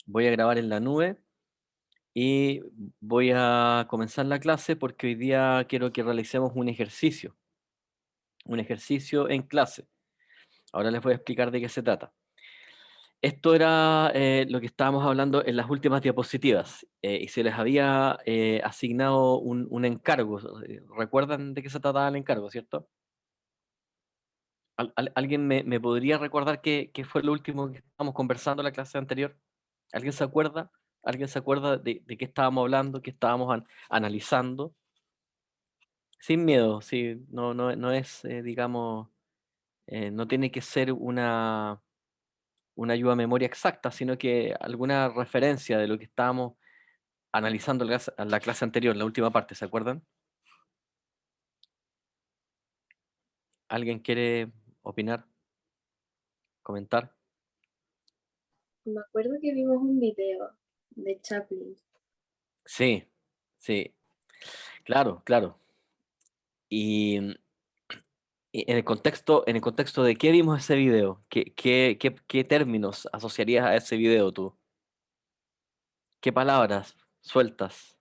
Voy a grabar en la nube y voy a comenzar la clase porque hoy día quiero que realicemos un ejercicio en clase. Ahora les voy a explicar de qué se trata. Esto era lo que estábamos hablando en las últimas diapositivas y se les había asignado un encargo. ¿Recuerdan de qué se trataba el encargo, cierto? ¿Alguien me podría recordar qué fue lo último que estábamos conversando en la clase anterior? ¿Alguien se acuerda? ¿Alguien se acuerda de qué estábamos hablando, qué estábamos analizando? Sin miedo, sí, no es, digamos, no tiene que ser una ayuda a memoria exacta, sino que alguna referencia de lo que estábamos analizando en la clase anterior, la última parte, ¿se acuerdan? ¿Alguien quiere opinar, comentar? Me acuerdo que vimos un video de Chaplin. Sí, sí, claro, claro. Y, y en el contexto de qué vimos ese video, qué términos asociarías a ese video tú? ¿Qué palabras sueltas?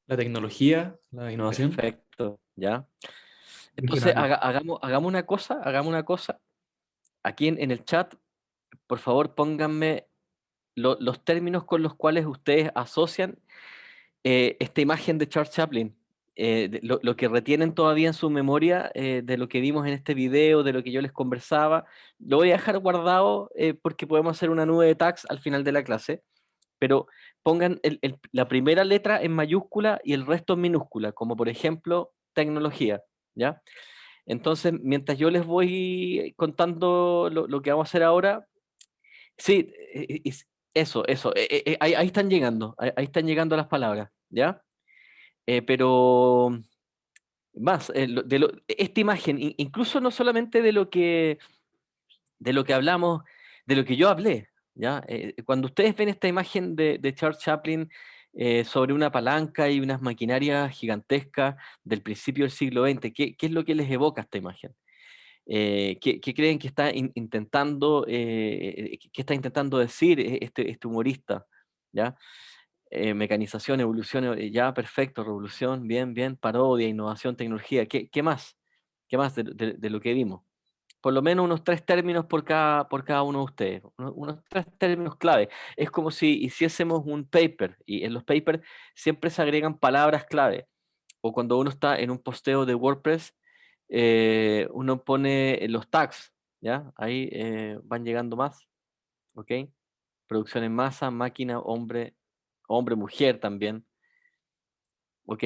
La tecnología, la innovación. Perfecto, ¿ya? Entonces, Visionario. hagamos una cosa. Aquí en el chat, por favor, pónganme los términos con los cuales ustedes asocian esta imagen de Charles Chaplin. Lo que retienen todavía en su memoria de lo que vimos en este video, de lo que yo les conversaba, lo voy a dejar guardado porque podemos hacer una nube de tags al final de la clase, pero pongan la primera letra en mayúscula y el resto en minúscula, como por ejemplo tecnología, ¿ya? Entonces, mientras yo les voy contando lo que vamos a hacer ahora, sí, eso, ahí están llegando, ahí están llegando las palabras, ¿ya? Pero más, esta imagen, incluso no solamente de lo que hablamos, de lo que yo hablé, ¿ya? Cuando ustedes ven esta imagen de Charles Chaplin sobre una palanca y unas maquinarias gigantescas del principio del siglo XX, ¿qué es lo que les evoca esta imagen? ¿Qué creen que está intentando, qué está intentando decir este humorista? ¿Ya? Mecanización, evolución, ya, perfecto, revolución, bien, bien, parodia, innovación, tecnología, ¿qué más? ¿Qué más de lo que vimos? Por lo menos unos tres términos por cada uno de ustedes, unos tres términos clave. Es como si hiciésemos un paper, y en los papers siempre se agregan palabras clave. O cuando uno está en un posteo de WordPress, uno pone los tags, ¿ya? Ahí van llegando más, ¿ok? Producción en masa, máquina, hombre, hombre, mujer también, ¿ok?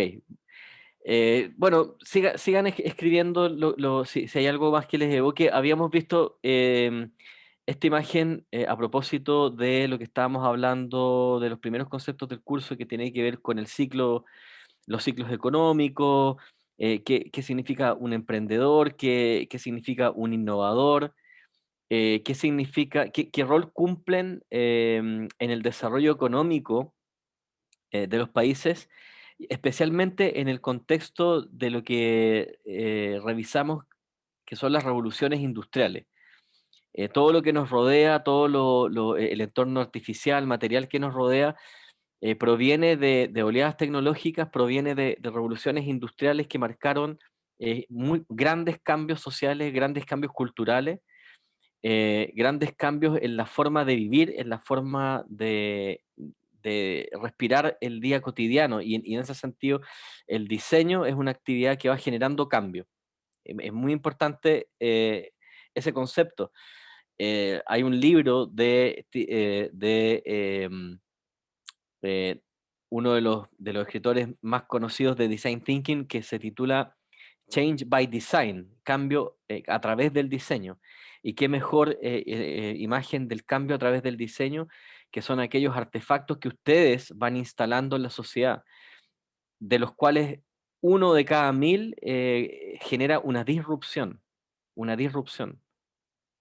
Bueno, sigan escribiendo si hay algo más que les evoque. Habíamos visto esta imagen a propósito de lo que estábamos hablando de los primeros conceptos del curso que tiene que ver con el ciclo, los ciclos económicos, qué significa un emprendedor, qué significa un innovador, qué significa, qué rol cumplen en el desarrollo económico de los países, especialmente en el contexto de lo que revisamos, que son las revoluciones industriales. Todo lo que nos rodea, el entorno artificial, material que nos rodea, proviene de oleadas tecnológicas, proviene de revoluciones industriales que marcaron muy grandes cambios sociales, grandes cambios culturales, grandes cambios en la forma de vivir, en la forma de respirar el día cotidiano. Y en ese sentido, el diseño es una actividad que va generando cambio. Es muy importante ese concepto. Hay un libro de uno de los escritores más conocidos de Design Thinking que se titula Change by Design, cambio a través del diseño. Y qué mejor imagen del cambio a través del diseño, que son aquellos artefactos que ustedes van instalando en la sociedad, de los cuales uno de cada 1000 genera una disrupción,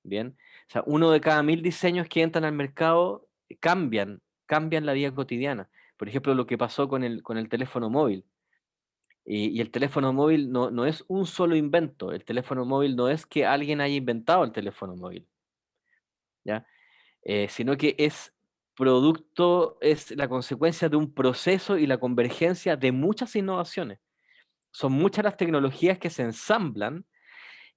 ¿bien? O sea, uno de cada 1000 diseños que entran al mercado cambian la vida cotidiana. Por ejemplo, lo que pasó con el teléfono móvil. Y el teléfono móvil no es un solo invento. El teléfono móvil no es que alguien haya inventado el teléfono móvil. ¿ya? Sino que es producto, es la consecuencia de un proceso y la convergencia de muchas innovaciones. Son muchas las tecnologías que se ensamblan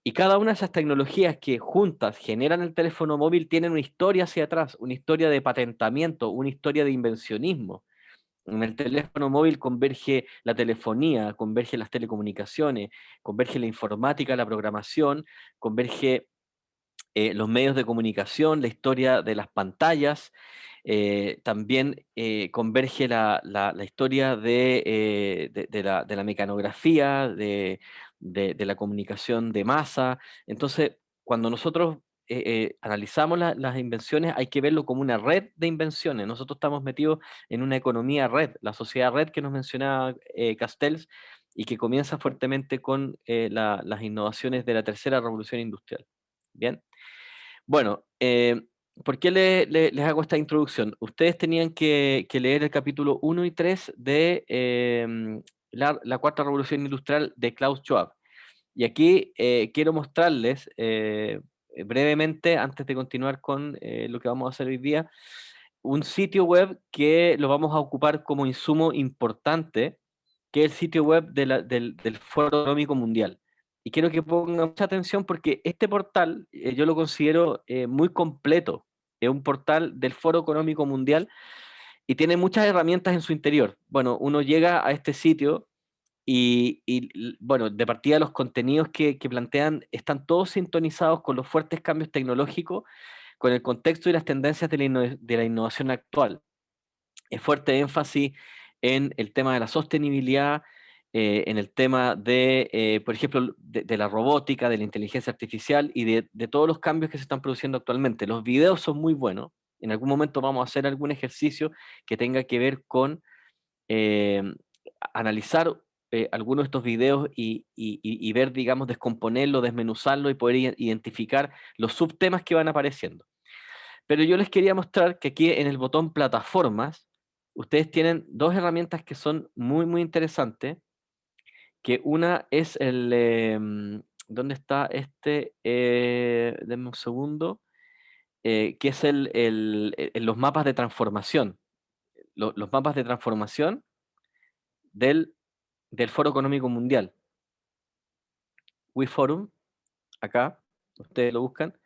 y cada una de esas tecnologías que juntas generan el teléfono móvil tienen una historia hacia atrás, una historia de patentamiento, una historia de invencionismo. En el teléfono móvil converge la telefonía, converge las telecomunicaciones, converge la informática, la programación, converge los medios de comunicación, la historia de las pantallas, también converge la historia de la mecanografía, de la comunicación de masa. Entonces, cuando nosotros analizamos las invenciones, hay que verlo como una red de invenciones. Nosotros estamos metidos en una economía red, la sociedad red que nos mencionaba Castells, y que comienza fuertemente con las innovaciones de la tercera revolución industrial. Bien. Bueno, ¿por qué les hago esta introducción? Ustedes tenían que leer el capítulo 1 y 3 de la cuarta revolución industrial de Klaus Schwab. Y aquí quiero mostrarles brevemente, antes de continuar con lo que vamos a hacer hoy día, un sitio web que lo vamos a ocupar como insumo importante, que es el sitio web del Foro Económico Mundial. Y quiero que pongan mucha atención porque este portal yo lo considero muy completo. Es un portal del Foro Económico Mundial y tiene muchas herramientas en su interior. Bueno, uno llega a este sitio bueno, de partida los contenidos que plantean están todos sintonizados con los fuertes cambios tecnológicos, con el contexto y las tendencias de la innovación actual. Es fuerte énfasis en el tema de la sostenibilidad, en el tema por ejemplo, de la robótica, de la inteligencia artificial y de todos los cambios que se están produciendo actualmente. Los videos son muy buenos. En algún momento vamos a hacer algún ejercicio que tenga que ver con eh, analizar algunos de estos videos y ver, digamos, descomponerlo, desmenuzarlo y poder identificar los subtemas que van apareciendo. Pero yo les quería mostrar que aquí en el botón plataformas, ustedes tienen dos herramientas que son muy, muy interesantes, que una es ¿dónde está este? Denme un segundo. Que es los mapas de transformación. Los mapas de transformación del Foro Económico Mundial. WeForum, acá, ustedes lo buscan,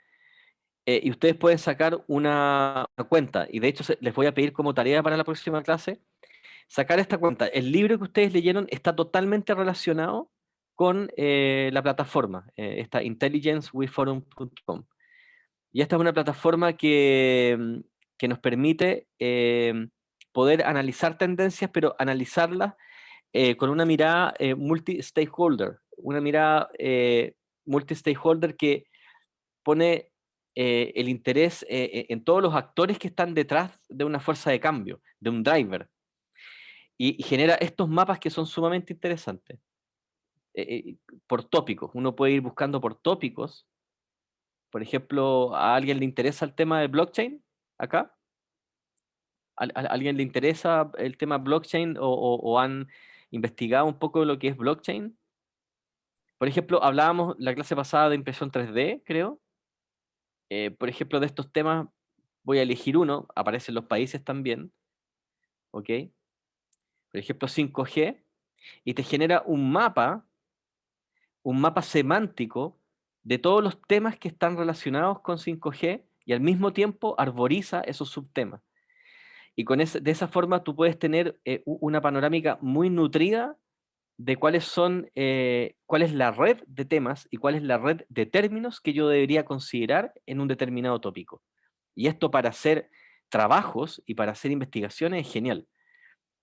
y ustedes pueden sacar una cuenta, y de hecho les voy a pedir como tarea para la próxima clase, sacar esta cuenta. El libro que ustedes leyeron está totalmente relacionado con la plataforma, esta intelligenceweforum.com. Y esta es una plataforma que nos permite poder analizar tendencias, pero analizarlas con una mirada multi-stakeholder, una mirada multi-stakeholder que pone el interés en todos los actores que están detrás de una fuerza de cambio, de un driver, y genera estos mapas que son sumamente interesantes. Por tópicos, uno puede ir buscando por tópicos. Por ejemplo, ¿a alguien le interesa el tema de blockchain acá? ¿A alguien le interesa el tema blockchain o han investigado un poco lo que es blockchain? Por ejemplo, hablábamos la clase pasada de impresión 3D, creo. Por ejemplo, de estos temas voy a elegir uno, aparecen los países también, ¿ok? Por ejemplo, 5G, y te genera un mapa semántico de todos los temas que están relacionados con 5G y al mismo tiempo arboriza esos subtemas. Y de esa forma tú puedes tener una panorámica muy nutrida de cuál es la red de temas y cuál es la red de términos que yo debería considerar en un determinado tópico. Y esto para hacer trabajos y para hacer investigaciones es genial,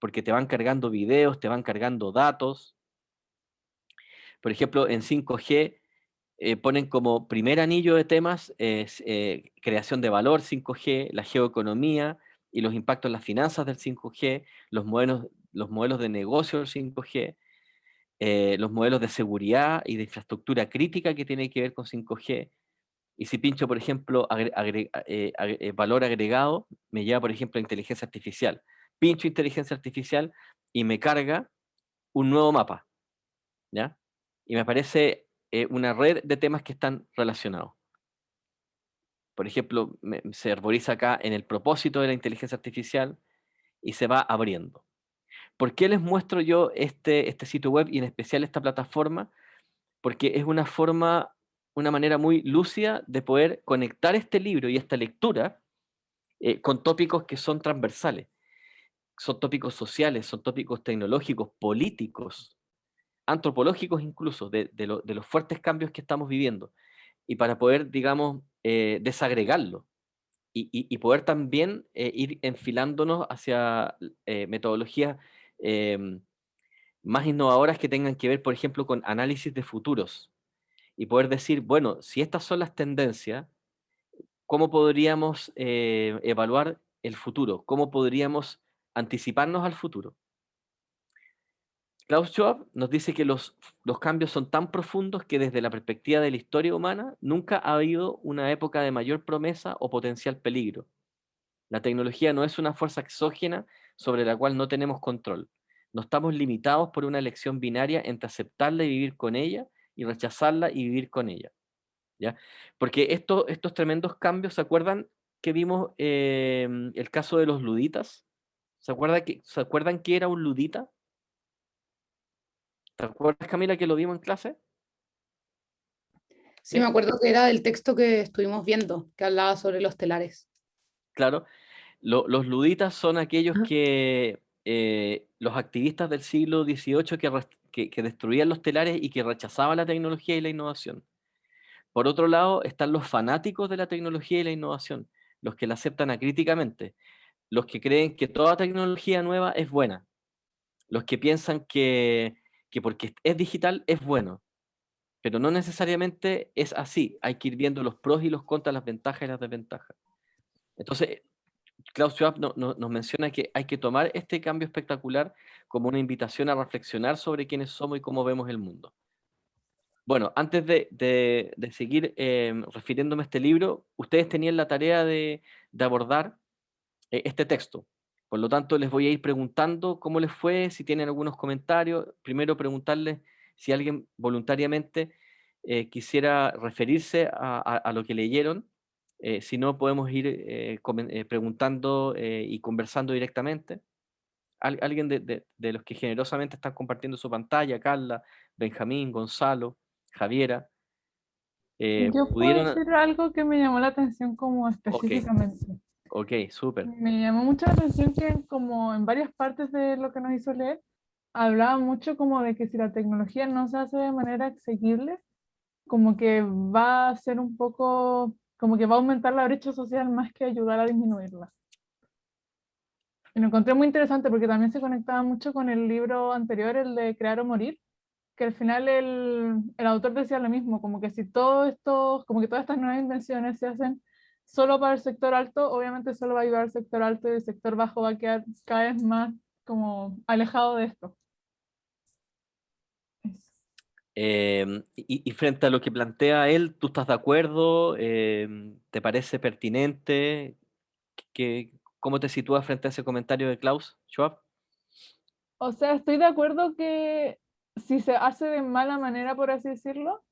porque te van cargando videos, te van cargando datos. Por ejemplo, en 5G ponen como primer anillo de temas creación de valor 5G, la geoeconomía y los impactos en las finanzas del 5G, los modelos de negocio del 5G, los modelos de seguridad y de infraestructura crítica que tiene que ver con 5G. Y si pincho, por ejemplo, valor agregado, me lleva, por ejemplo, a inteligencia artificial. Pincho inteligencia artificial y me carga un nuevo mapa, ¿ya? Y me aparece una red de temas que están relacionados. Por ejemplo, se arboriza acá en el propósito de la inteligencia artificial y se va abriendo. ¿Por qué les muestro yo este sitio web y en especial esta plataforma? Porque es una manera muy lúcida de poder conectar este libro y esta lectura con tópicos que son transversales. Son tópicos sociales, son tópicos tecnológicos, políticos, antropológicos incluso, de los fuertes cambios que estamos viviendo. Y para poder, digamos, desagregarlo y poder también ir enfilándonos hacia metodologías más innovadoras que tengan que ver, por ejemplo, con análisis de futuros y poder decir, bueno, si estas son las tendencias, ¿cómo podríamos evaluar el futuro? ¿Cómo podríamos anticiparnos al futuro? Klaus Schwab nos dice que los cambios son tan profundos que desde la perspectiva de la historia humana nunca ha habido una época de mayor promesa o potencial peligro. La tecnología no es una fuerza exógena sobre la cual no tenemos control. No estamos limitados por una elección binaria entre aceptarla y vivir con ella y rechazarla y vivir con ella. ¿Ya? Porque estos tremendos cambios, ¿se acuerdan que vimos el caso de los luditas? ¿Se acuerdan que era un ludita? ¿Te acuerdas, Camila, que lo vimos en clase? Sí, me acuerdo que era del texto que estuvimos viendo, que hablaba sobre los telares. Claro. Los luditas son aquellos que los activistas del siglo XVIII que destruían los telares y que rechazaban la tecnología y la innovación. Por otro lado, están los fanáticos de la tecnología y la innovación, los que la aceptan acríticamente, los que creen que toda tecnología nueva es buena, los que piensan que porque es digital es bueno, pero no necesariamente es así. Hay que ir viendo los pros y los contras, las ventajas y las desventajas. Entonces, Klaus Schwab nos menciona que hay que tomar este cambio espectacular como una invitación a reflexionar sobre quiénes somos y cómo vemos el mundo. Bueno, antes de seguir refiriéndome a este libro, ustedes tenían la tarea de abordar este texto. Por lo tanto, les voy a ir preguntando cómo les fue, si tienen algunos comentarios. Primero preguntarles si alguien voluntariamente quisiera referirse a lo que leyeron. Si no, podemos ir preguntando y conversando directamente. Alguien de los que generosamente están compartiendo su pantalla, Carla, Benjamín, Gonzalo, Javiera, Yo puedo pudieron... decir algo que me llamó la atención como Ok, específicamente. ok, súper. Me llamó mucho la atención que como en varias partes de lo que nos hizo leer, hablaba mucho como de que si la tecnología no se hace de manera asequible, como que va a ser un poco, como que va a aumentar la brecha social más que ayudar a disminuirla. Y lo encontré muy interesante porque también se conectaba mucho con el libro anterior, el de Crear o Morir, que al final el autor decía lo mismo, como que si todo esto, como que todas estas nuevas invenciones se hacen solo para el sector alto, obviamente solo va a ayudar al sector alto y el sector bajo va a quedar cada vez más como alejado de esto. Eso. Y frente a lo que plantea él, ¿tú estás de acuerdo? ¿Te parece pertinente? ¿Cómo te sitúas frente a ese comentario de Klaus Schwab? O sea, estoy de acuerdo que si se hace de mala manera, por así decirlo,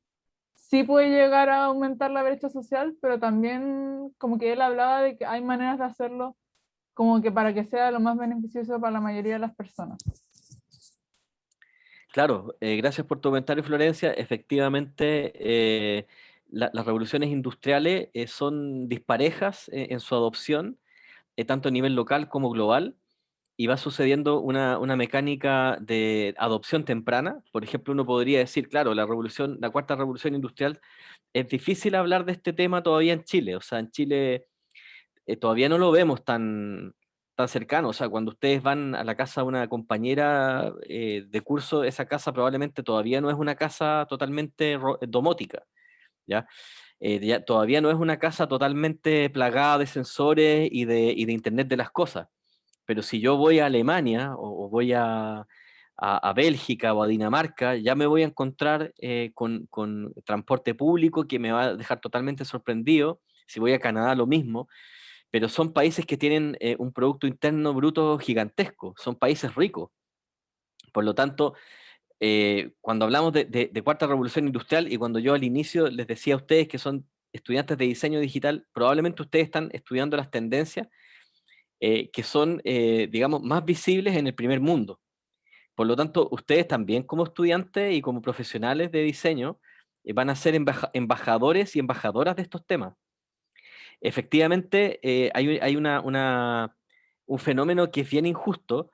sí puede llegar a aumentar la brecha social, pero también como que él hablaba de que hay maneras de hacerlo como que para que sea lo más beneficioso para la mayoría de las personas. Claro, gracias por tu comentario, Florencia. Efectivamente, las revoluciones industriales son disparejas en su adopción, tanto a nivel local como global, y va sucediendo una mecánica de adopción temprana. Por ejemplo, uno podría decir, claro, la cuarta revolución industrial, es difícil hablar de este tema todavía en Chile. O sea, en Chile todavía no lo vemos tan cercano. O sea, cuando ustedes van a la casa de una compañera de curso, esa casa probablemente todavía no es una casa totalmente domótica, ¿ya? Todavía no es una casa totalmente plagada de sensores y de Internet de las cosas. Pero si yo voy a Alemania o voy a Bélgica o a Dinamarca, ya me voy a encontrar con transporte público que me va a dejar totalmente sorprendido. Si voy a Canadá, lo mismo. Pero son países que tienen un Producto Interno Bruto gigantesco, son países ricos. Por lo tanto, cuando hablamos de cuarta revolución industrial y cuando yo al inicio les decía a ustedes que son estudiantes de diseño digital, probablemente ustedes están estudiando las tendencias que son, digamos, más visibles en el primer mundo. Por lo tanto, ustedes también como estudiantes y como profesionales de diseño van a ser embajadores y embajadoras de estos temas. Efectivamente, hay un fenómeno que es bien injusto,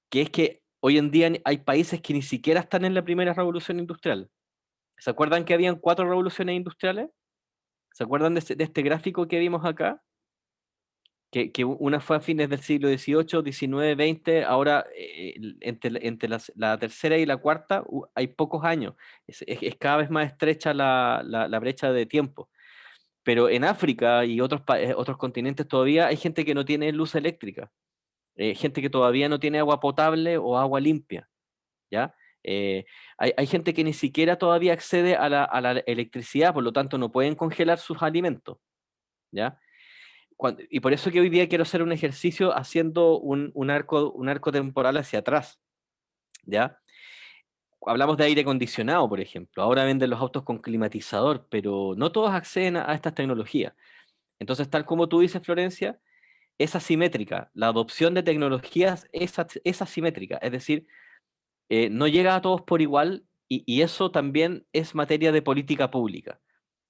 que es que hoy en día hay países que ni siquiera están en la primera revolución industrial. ¿Se acuerdan que habían 4 revoluciones industriales? ¿Se acuerdan de este gráfico que vimos acá? Que una fue a fines del siglo XVIII, XIX, XX, ahora entre la tercera y la cuarta hay pocos años. Es cada vez más estrecha la brecha de tiempo. Pero en África y otros continentes todavía hay gente que no tiene luz eléctrica, gente que todavía no tiene agua potable o agua limpia, ¿ya? Hay gente que ni siquiera todavía accede a la electricidad, por lo tanto no pueden congelar sus alimentos, ¿ya? Y por eso que hoy día quiero hacer un ejercicio haciendo un arco temporal hacia atrás, ¿ya? Hablamos de aire acondicionado, por ejemplo. Ahora venden los autos con climatizador, pero no todos acceden a estas tecnologías. Entonces, tal como tú dices, Florencia, es asimétrica. La adopción de tecnologías es asimétrica, es decir, no llega a todos por igual y eso también es materia de política pública.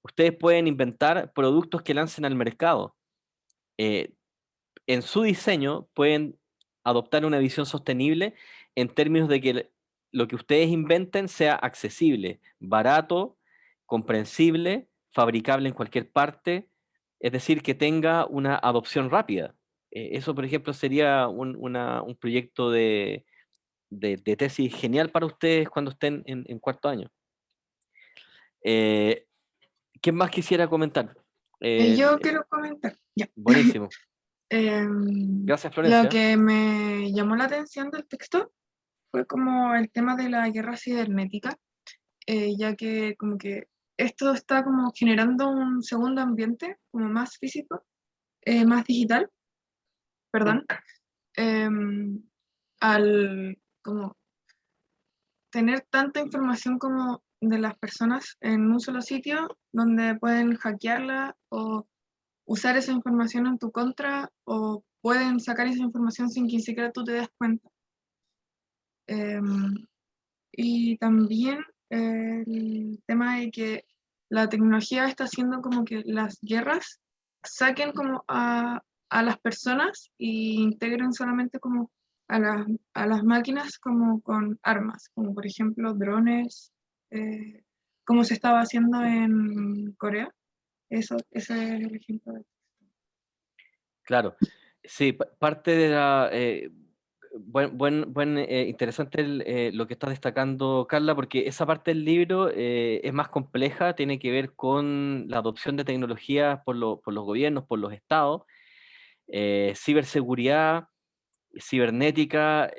Ustedes pueden inventar productos que lancen al mercado. Eh, en su diseño pueden adoptar una visión sostenible en términos de que lo que ustedes inventen sea accesible, barato, comprensible, fabricable en cualquier parte, es decir, que tenga una adopción rápida. Eso, por ejemplo, sería un proyecto de tesis genial para ustedes cuando estén en cuarto año. ¿Quién más quisiera comentar? Yo quiero comentar. Ya. Buenísimo. Gracias, Lo Florencia. que me llamó la atención del texto fue como el tema de la guerra cibernética, ya que como que esto está como generando un segundo ambiente, como más físico, más digital, perdón, al como tener tanta información como de las personas en un solo sitio, donde pueden hackearla o usar esa información en tu contra o pueden sacar esa información sin que ni siquiera tú te des cuenta. Y también el tema de que la tecnología está haciendo como que las guerras saquen como a las personas e integren solamente como a las máquinas como con armas, como por ejemplo drones, como se estaba haciendo en Corea. Ese es el ejemplo. Claro, sí, parte de la... interesante lo que está destacando Carla, porque esa parte del libro es más compleja, tiene que ver con la adopción de tecnologías por los gobiernos, por los estados, ciberseguridad, cibernética,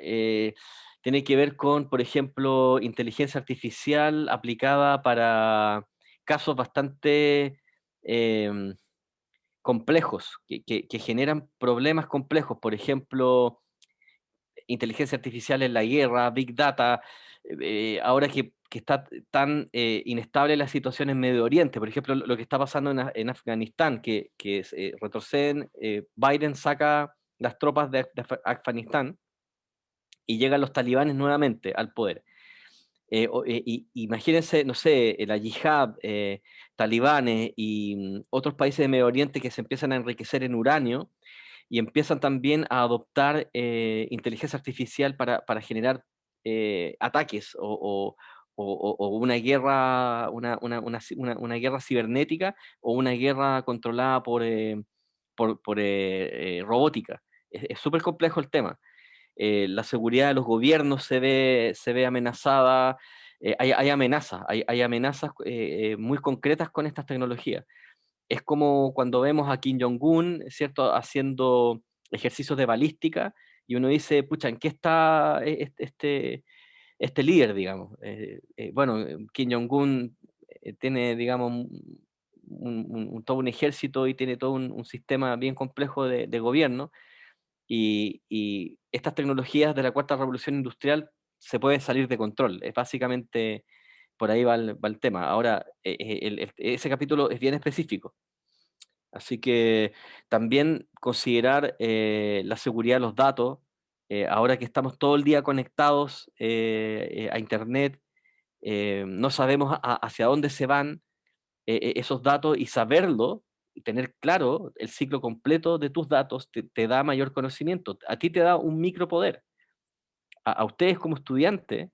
tiene que ver con, por ejemplo, inteligencia artificial aplicada para casos bastante complejos, que generan problemas complejos, por ejemplo, inteligencia artificial en la guerra, Big Data, ahora que está tan inestable la situación en Medio Oriente, por ejemplo, lo que está pasando en Afganistán, que retroceden, Biden saca las tropas de Afganistán y llegan los talibanes nuevamente al poder. Imagínense, no sé, la yihad, talibanes y otros países de Medio Oriente que se empiezan a enriquecer en uranio y empiezan también a adoptar inteligencia artificial para generar ataques o una guerra, una guerra cibernética o una guerra controlada por robótica. Es súper complejo el tema. La seguridad de los gobiernos se ve amenazada, hay amenazas, hay amenazas muy concretas con estas tecnologías. Es como cuando vemos a Kim Jong-un, ¿cierto?, haciendo ejercicios de balística, y uno dice, pucha, ¿en qué está este líder, digamos? Bueno, Kim Jong-un tiene, digamos, todo un ejército y tiene todo un sistema bien complejo de gobierno, y estas tecnologías de la cuarta revolución industrial se pueden salir de control. Es básicamente por ahí va el tema. Ahora, ese capítulo es bien específico. Así que también considerar la seguridad de los datos, ahora que estamos todo el día conectados a Internet, no sabemos hacia dónde se van esos datos, y saberlo, y tener claro el ciclo completo de tus datos, te da mayor conocimiento. A ti te da un micropoder. A ustedes como estudiantes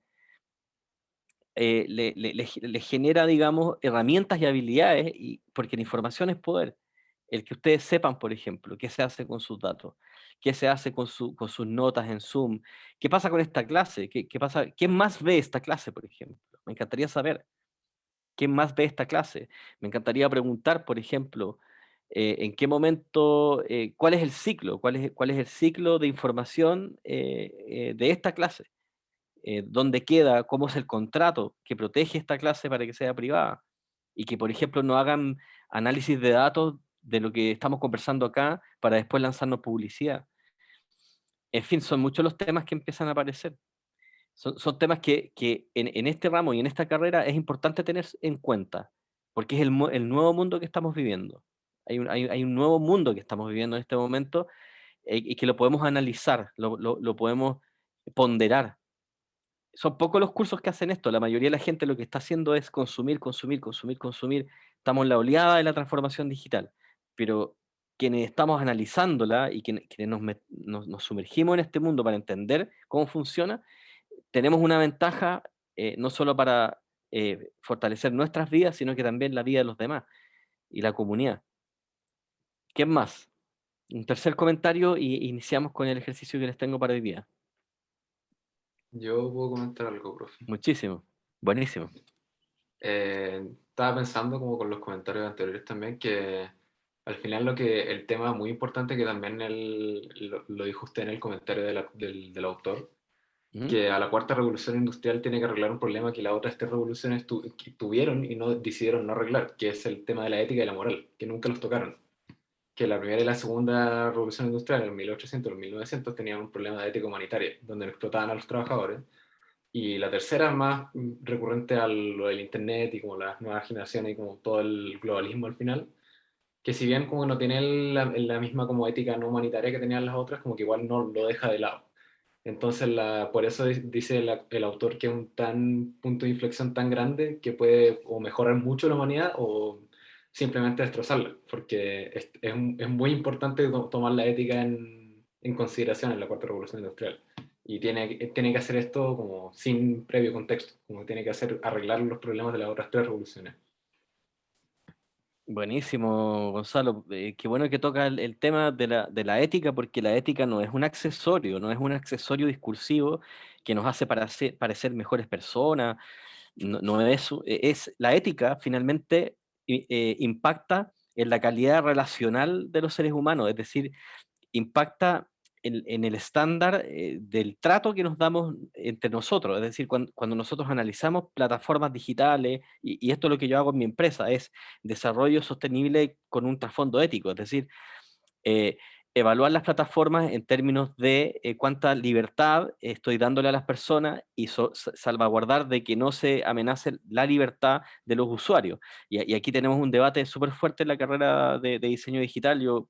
le genera, digamos, herramientas y habilidades, porque la información es poder. El que ustedes sepan, por ejemplo, qué se hace con sus datos, qué se hace con sus notas en Zoom, qué pasa con esta clase, qué pasa, quién más ve esta clase, por ejemplo. Me encantaría saber quién más ve esta clase. Me encantaría preguntar, por ejemplo, en qué momento, cuál es el ciclo, cuál es el ciclo de información de esta clase. Dónde queda, cómo es el contrato que protege esta clase para que sea privada, y que, por ejemplo, no hagan análisis de datos de lo que estamos conversando acá para después lanzarnos publicidad. En fin, son muchos los temas que empiezan a aparecer. Son temas que en este ramo y en esta carrera es importante tener en cuenta, porque es el nuevo mundo que estamos viviendo. Hay un nuevo mundo que estamos viviendo en este momento, y que lo podemos analizar, lo podemos ponderar. Son pocos los cursos que hacen esto. La mayoría de la gente lo que está haciendo es consumir, consumir, consumir, consumir. Estamos en la oleada de la transformación digital, pero quienes estamos analizándola y quienes nos sumergimos en este mundo para entender cómo funciona, tenemos una ventaja, no solo para fortalecer nuestras vidas, sino que también la vida de los demás y la comunidad. ¿Quién más? Un tercer comentario y iniciamos con el ejercicio que les tengo para hoy día. Yo puedo comentar algo, profe. Muchísimo. Buenísimo. Estaba pensando, como con los comentarios anteriores también, que al final el tema muy importante, que también lo dijo usted en el comentario del autor, ¿Mm? que a la cuarta revolución industrial tiene que arreglar un problema que las otras tres revoluciones tuvieron y no decidieron no arreglar, que es el tema de la ética y la moral, que nunca los tocaron. Que la primera y la segunda revolución industrial, en 1800 y 1900, tenían un problema de ética humanitaria, donde no explotaban a los trabajadores. Y la tercera, más recurrente a lo del Internet y como las nuevas generaciones y como todo el globalismo al final, que si bien como no tiene la misma como ética no humanitaria que tenían las otras, como que igual no lo deja de lado. Entonces, por eso dice el autor que es un punto de inflexión tan grande que puede o mejorar mucho la humanidad o simplemente destrozarla, porque es muy importante tomar la ética en consideración en la cuarta revolución industrial. Y tiene que hacer esto como sin previo contexto, como tiene que arreglar los problemas de las otras tres revoluciones. Buenísimo, Gonzalo. Qué bueno que toca el tema de la ética, porque la ética no es un accesorio, no es un accesorio discursivo que nos hace parecer mejores personas. No es la ética finalmente impacta en la calidad relacional de los seres humanos, es decir, impacta en el estándar del trato que nos damos entre nosotros. Es decir, cuando nosotros analizamos plataformas digitales, y esto es lo que yo hago en mi empresa, es desarrollo sostenible con un trasfondo ético, es decir, eh, evaluar las plataformas en términos de cuánta libertad estoy dándole a las personas, y salvaguardar de que no se amenace la libertad de los usuarios. Y aquí tenemos un debate súper fuerte en la carrera de diseño digital. Yo,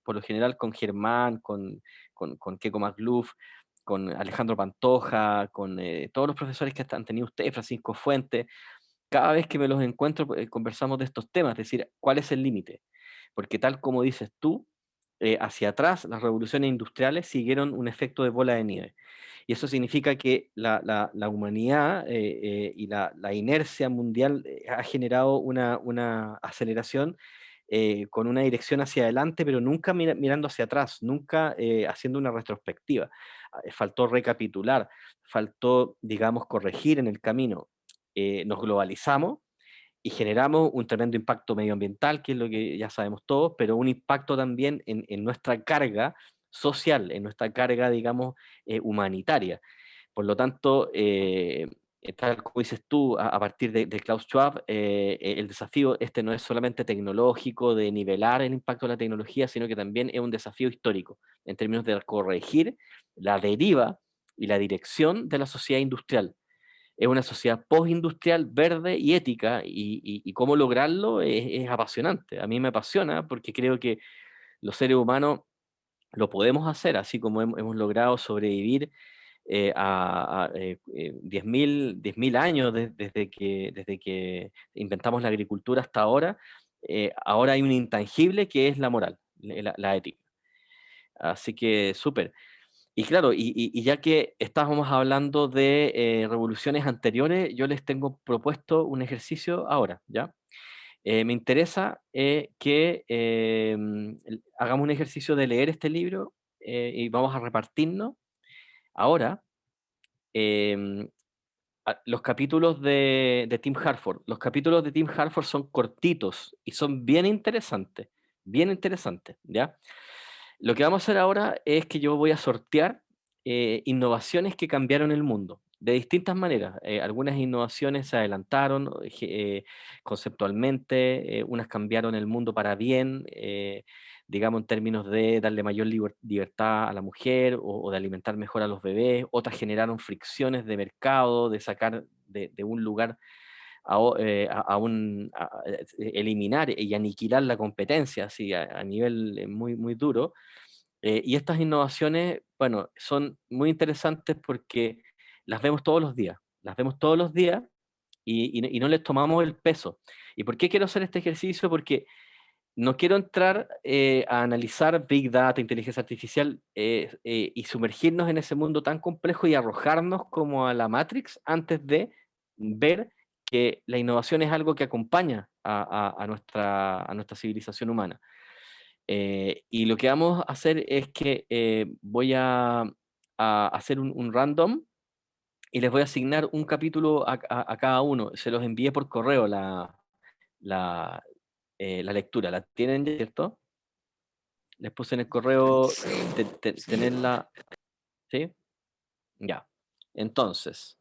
por lo general, con Germán, con Keiko Magluf, con Alejandro Pantoja, con todos los profesores que han tenido ustedes, Francisco Fuentes, cada vez que me los encuentro, conversamos de estos temas, es decir, ¿cuál es el límite? Porque tal como dices tú, hacia atrás, las revoluciones industriales siguieron un efecto de bola de nieve. Y eso significa que la humanidad y la inercia mundial ha generado una aceleración con una dirección hacia adelante, pero nunca mirando hacia atrás, nunca haciendo una retrospectiva. Faltó recapitular, faltó, digamos, corregir en el camino. Nos globalizamos y generamos un tremendo impacto medioambiental, que es lo que ya sabemos todos, pero un impacto también en nuestra carga social, en nuestra carga, digamos, humanitaria. Por lo tanto, tal como dices tú, a partir de Klaus Schwab, el desafío no es solamente tecnológico, de nivelar el impacto de la tecnología, sino que también es un desafío histórico, en términos de corregir la deriva y la dirección de la sociedad industrial. es una sociedad postindustrial, verde y ética, y cómo lograrlo es apasionante. A mí me apasiona porque creo que los seres humanos lo podemos hacer, así como hemos logrado sobrevivir a 10.000 años desde que inventamos la agricultura hasta ahora. Ahora hay un intangible que es la moral, la ética. Así que súper. Y claro, y ya que estábamos hablando de revoluciones anteriores, yo les tengo propuesto un ejercicio ahora, ¿ya? Me interesa que hagamos un ejercicio de leer este libro y vamos a repartirnos ahora los capítulos de Tim Harford. Los capítulos de Tim Harford son cortitos y son bien interesantes, ¿ya? Lo que vamos a hacer ahora es que yo voy a sortear innovaciones que cambiaron el mundo de distintas maneras. Algunas innovaciones se adelantaron conceptualmente, unas cambiaron el mundo para bien, digamos en términos de darle mayor libertad a la mujer o de alimentar mejor a los bebés, otras generaron fricciones de mercado, de sacar de un lugar eliminar y aniquilar la competencia así, a nivel muy, muy duro. Y estas innovaciones, bueno, son muy interesantes porque las vemos todos los días y no les tomamos el peso. ¿Y por qué quiero hacer este ejercicio? Porque no quiero entrar a analizar Big Data, inteligencia artificial, y sumergirnos en ese mundo tan complejo y arrojarnos como a la Matrix antes de ver que la innovación es algo que acompaña a nuestra civilización humana. Y lo que vamos a hacer es que voy a hacer un random y les voy a asignar un capítulo a cada uno. Se los envié por correo la, la lectura. ¿La tienen, cierto? Les puse en el correo tenerla. ¿Sí? Ya. Entonces,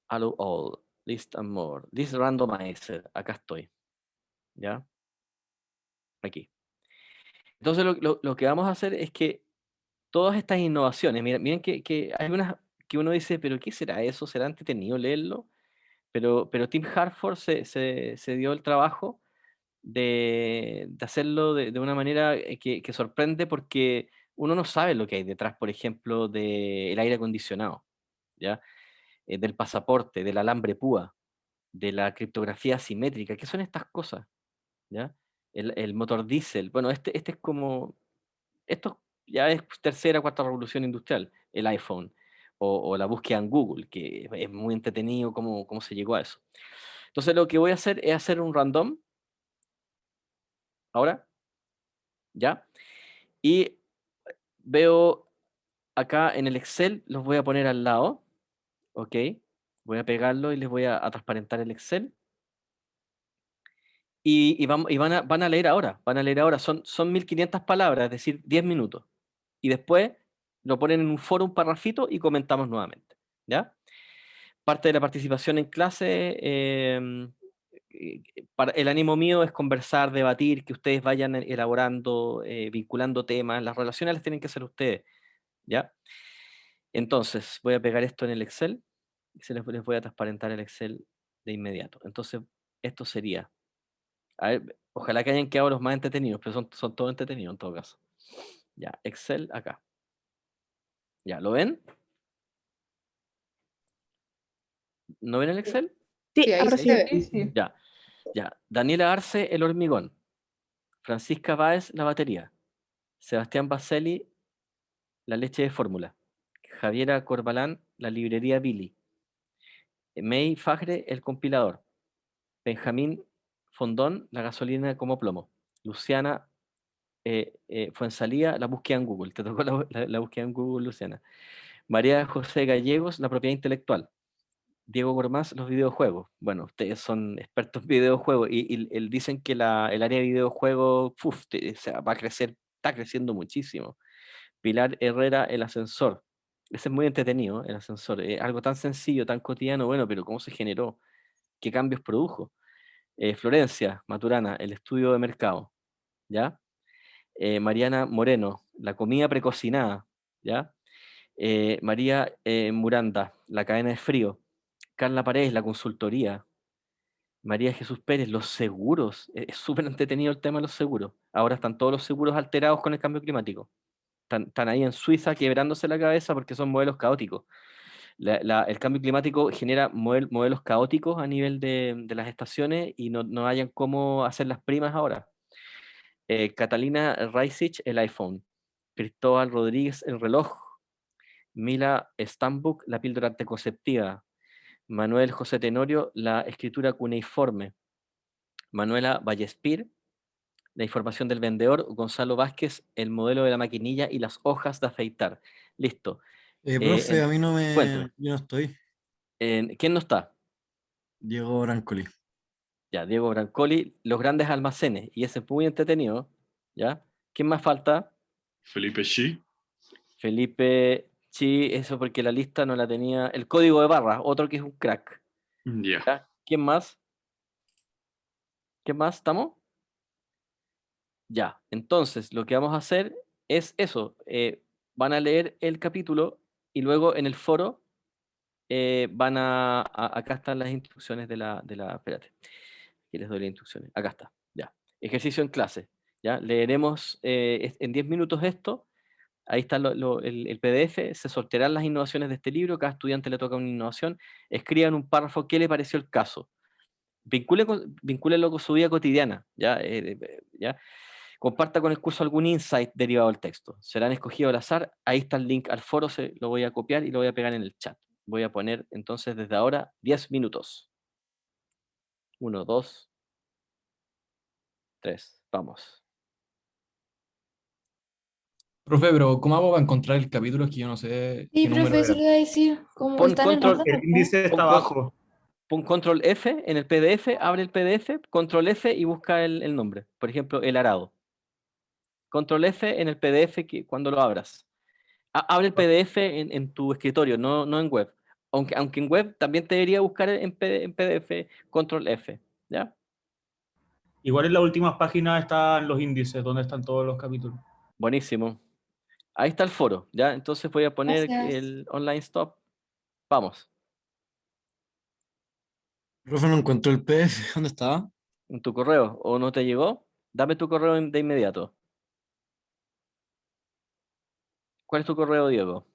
allow all, list and more. This randomizer. Acá estoy. ¿Ya? Aquí. Entonces, lo que vamos a hacer es que todas estas innovaciones, miren que hay unas que uno dice, pero ¿qué será eso? ¿Será entretenido leerlo? Pero Tim Harford se dio el trabajo de hacerlo de una manera que sorprende porque uno no sabe lo que hay detrás, por ejemplo, del aire acondicionado, ¿ya? Del pasaporte, del alambre púa, de la criptografía asimétrica. ¿Qué son estas cosas? ¿Ya? El motor diésel. Bueno, este es como... Esto ya es tercera, cuarta revolución industrial, el iPhone, o la búsqueda en Google, que es muy entretenido cómo se llegó a eso. Entonces lo que voy a hacer es hacer un random, ahora, ¿ya? Y veo acá en el Excel, los voy a poner al lado, ¿ok? Voy a pegarlo y les voy a transparentar el Excel. Y van a leer ahora, son 1500 palabras, es decir, 10 minutos. Y después lo ponen en un foro, un parrafito y comentamos nuevamente, ¿ya? Parte de la participación en clase, el ánimo mío es conversar, debatir, que ustedes vayan elaborando, vinculando temas, las relaciones las tienen que hacer ustedes, ¿ya? Entonces, voy a pegar esto en el Excel y les voy a transparentar el Excel de inmediato. Entonces, esto sería, a ver, ojalá que hayan quedado los más entretenidos, pero son todos entretenidos en todo caso. Ya, Excel acá. Ya, ¿lo ven? ¿No ven el Excel? Sí, Sí, ahí ahora se sí. ve. Sí, sí. Ya, ya. Daniela Arce, el hormigón. Francisca Báez, la batería. Sebastián Baselli, la leche de fórmula. Javiera Corbalán, la librería Billy. May Fagre, el compilador. Benjamín Fondón, la gasolina como plomo. Luciana Fuensalía, la búsqueda en Google. Te tocó la búsqueda en Google, Luciana. María José Gallegos, la propiedad intelectual. Diego Gormaz, los videojuegos. Bueno, ustedes son expertos en videojuegos y dicen que el área de videojuegos va a crecer, está creciendo muchísimo. Pilar Herrera, el ascensor. Ese es muy entretenido, el ascensor. Algo tan sencillo, tan cotidiano, bueno, pero ¿cómo se generó? ¿Qué cambios produjo? Florencia Maturana, el estudio de mercado. ¿Ya? Mariana Moreno, la comida precocinada. ¿Ya? María Muranda, la cadena de frío. Carla Paredes, la consultoría. María Jesús Pérez, los seguros. Es súper entretenido el tema de los seguros. Ahora están todos los seguros alterados con el cambio climático. Están ahí en Suiza quebrándose la cabeza porque son modelos caóticos. El cambio climático genera modelos caóticos a nivel de las estaciones y no hayan cómo hacer las primas ahora. Catalina Reisich, el iPhone. Cristóbal Rodríguez, el reloj. Mila Stambuk, la píldora anticonceptiva. Manuel José Tenorio, la escritura cuneiforme. Manuela Vallespir, la información del vendedor. Gonzalo Vázquez, el modelo de la maquinilla y las hojas de afeitar. Listo. Profe, a mí no Cuéntame. yo no estoy. ¿Quién no está? Diego Brancoli. Ya, Diego Brancoli, los grandes almacenes, y ese es muy entretenido, ¿ya? ¿Quién más falta? Felipe Chi. Felipe Chi, eso porque la lista no la tenía. El código de barras, otro que es un crack. Ya. ¿Ya? ¿Quién más? ¿Quién más? ¿Estamos? Ya, entonces lo que vamos a hacer es eso. Van a leer el capítulo y luego en el foro acá están las instrucciones espérate, aquí les doy las instrucciones. Acá está, ya. Ejercicio en clase, ya. Leeremos en 10 minutos esto. Ahí está el PDF, se sortearán las innovaciones de este libro, cada estudiante le toca una innovación, escriban un párrafo, ¿qué le pareció el caso? Vincúlenlo con su vida cotidiana, ¿ya? ¿Ya? Comparta con el curso algún insight derivado del texto. Serán escogidos al azar, ahí está el link al foro, lo voy a copiar y lo voy a pegar en el chat. Voy a poner entonces desde ahora 10 minutos. 1, 2, 3, vamos. Profe, pero ¿cómo hago para encontrar el capítulo? Es que yo no sé Sí, qué número profe, eso era. le iba a decir. Como Pon están en las control, dos, El ¿no? índice está pon, abajo. pon control F en el PDF, abre el PDF, control F y busca el nombre. Por ejemplo, el arado. Control F en el PDF cuando lo abras. Abre el PDF en tu escritorio, no en web. Aunque en web también te debería buscar en PDF, control F. ¿Ya? Igual en las últimas páginas están los índices, donde están todos los capítulos. Buenísimo. Ahí está el foro, ¿ya? Entonces voy a poner Gracias. el online stop. Vamos, Profe, no encontró el PDF. ¿Dónde estaba? en tu correo. ¿O no te llegó? Dame tu correo de inmediato. ¿Cuál es tu correo, Diego?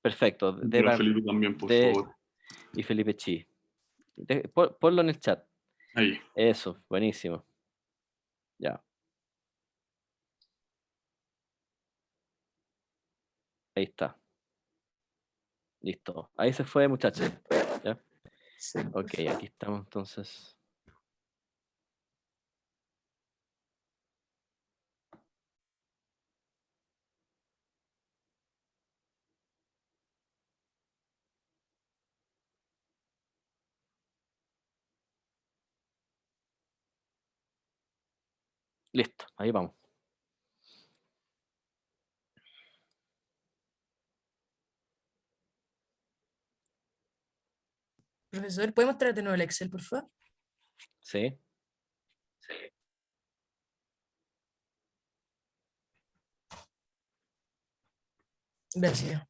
Perfecto. Pero Felipe también, por favor. Y Felipe Chi. Ponlo en el chat. Ahí. Eso, buenísimo. Ya. Ahí está. Listo. Ahí se fue, muchachos. ¿Ya? Ok, aquí estamos entonces. Listo, ahí vamos. Profesor, ¿puede mostrar de nuevo el Excel, por favor? Sí. Gracias.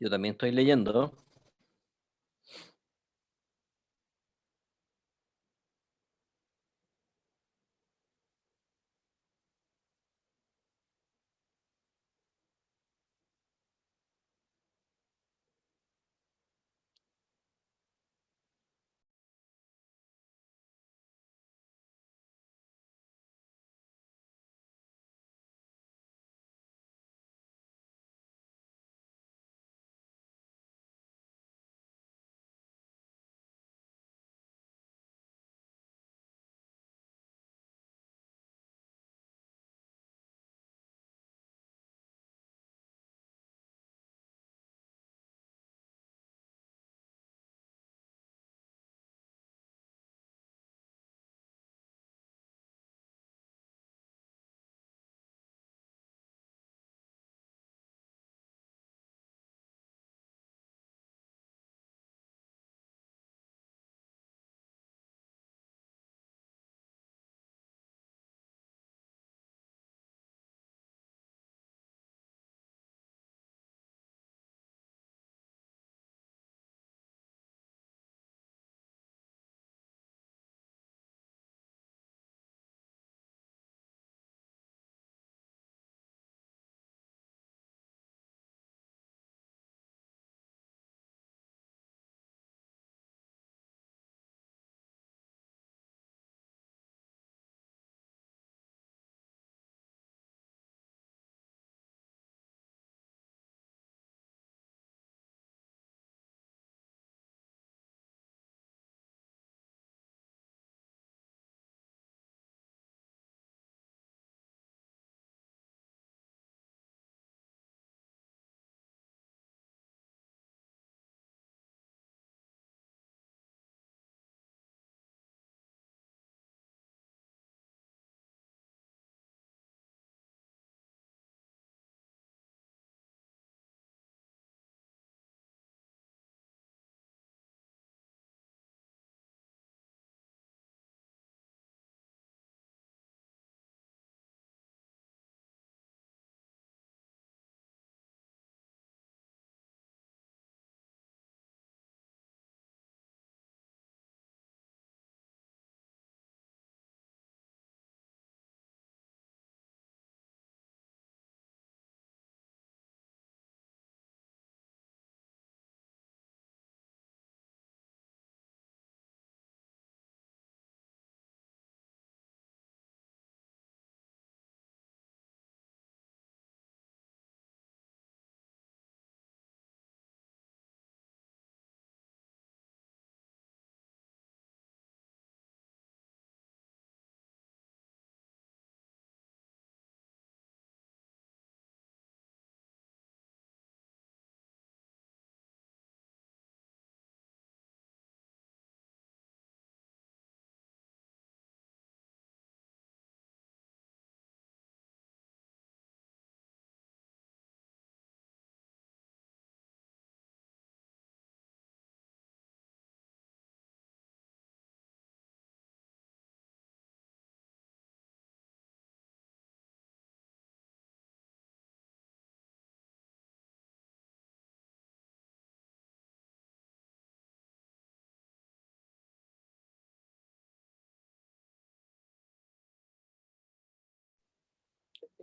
Yo también estoy leyendo.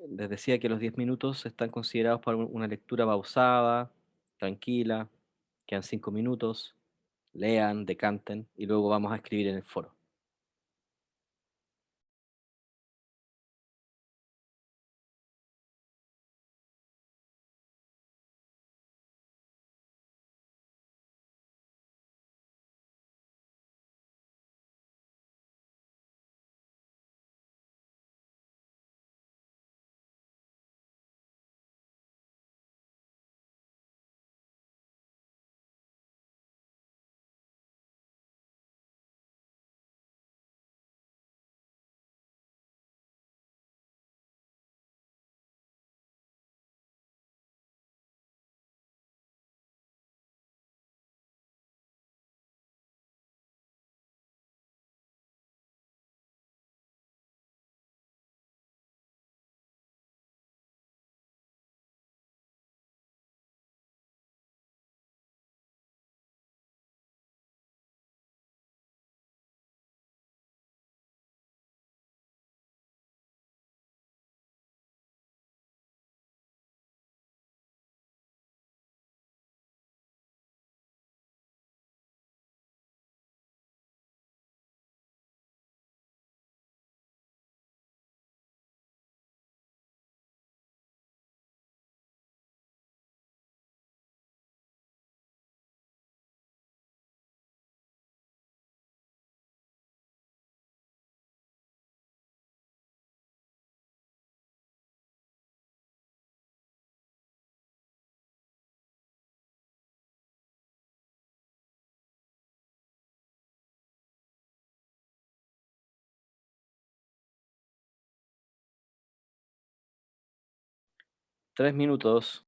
les decía que los 10 minutos están considerados para una lectura pausada, tranquila, quedan 5 minutos, lean, decanten y luego vamos a escribir en el foro. Tres minutos.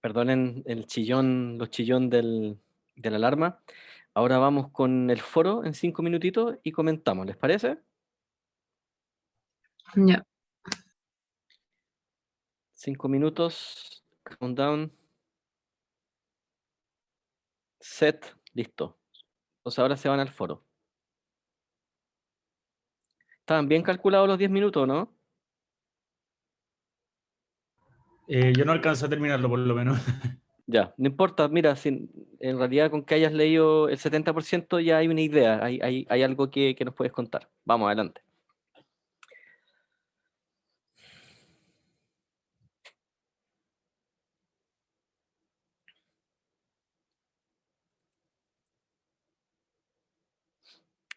Perdonen el chillón, los chillón de la alarma. Ahora vamos con el foro en 5 minutitos y comentamos, ¿les parece? Ya. 5 minutos, countdown, set, listo. Entonces ahora se van al foro. ¿Estaban bien calculados los 10 minutos, no? Yo no alcancé a terminarlo, por lo menos. Ya, no importa, mira, en realidad con que hayas leído el 70% ya hay una idea, hay algo que nos puedes contar. Vamos, adelante.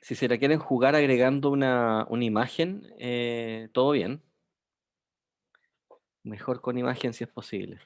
Si se la quieren jugar agregando una imagen, todo bien. Mejor con imagen si es posible.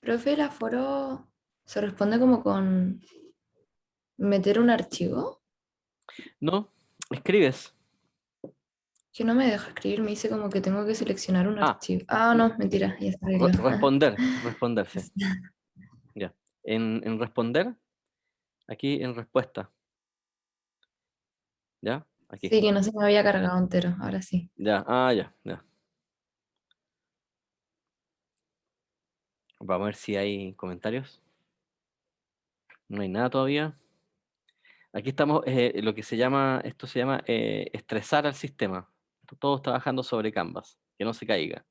Profe, el aforo se responde como con meter un archivo, ¿No? ¿Escribes? que no me deja escribir, me dice como que tengo que seleccionar un Ah, archivo. Ah, no, mentira, ya está arreglado. responderse. Ya. En responder, aquí en respuesta. ¿Ya? Aquí. Sí, que no se me había cargado entero, ahora sí. Ya, ya. Vamos a ver si hay comentarios. No hay nada todavía. Aquí estamos, esto se llama estresar al sistema. Todos trabajando sobre Canvas, que no se caiga.